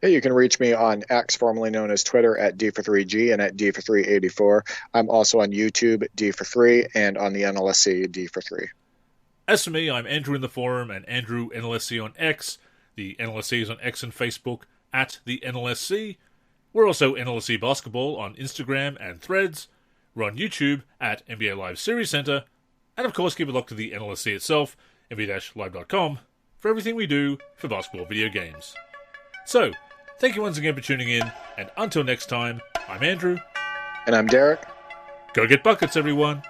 Yeah, you can reach me on X, formerly known as Twitter, at D43G and at D4384. I'm also on YouTube, D43, and on the NLSC, D43. As for me, I'm Andrew in the forum and Andrew NLSC on X. The NLSC is on X and Facebook at the NLSC. We're also NLSC Basketball on Instagram and Threads. We're on YouTube at NBA Live Series Center. And of course, keep it locked to the NLSC itself, nba-live.com, for everything we do for basketball video games. So, thank you once again for tuning in, and until next time, I'm Andrew. And I'm Derek. Go get buckets, everyone.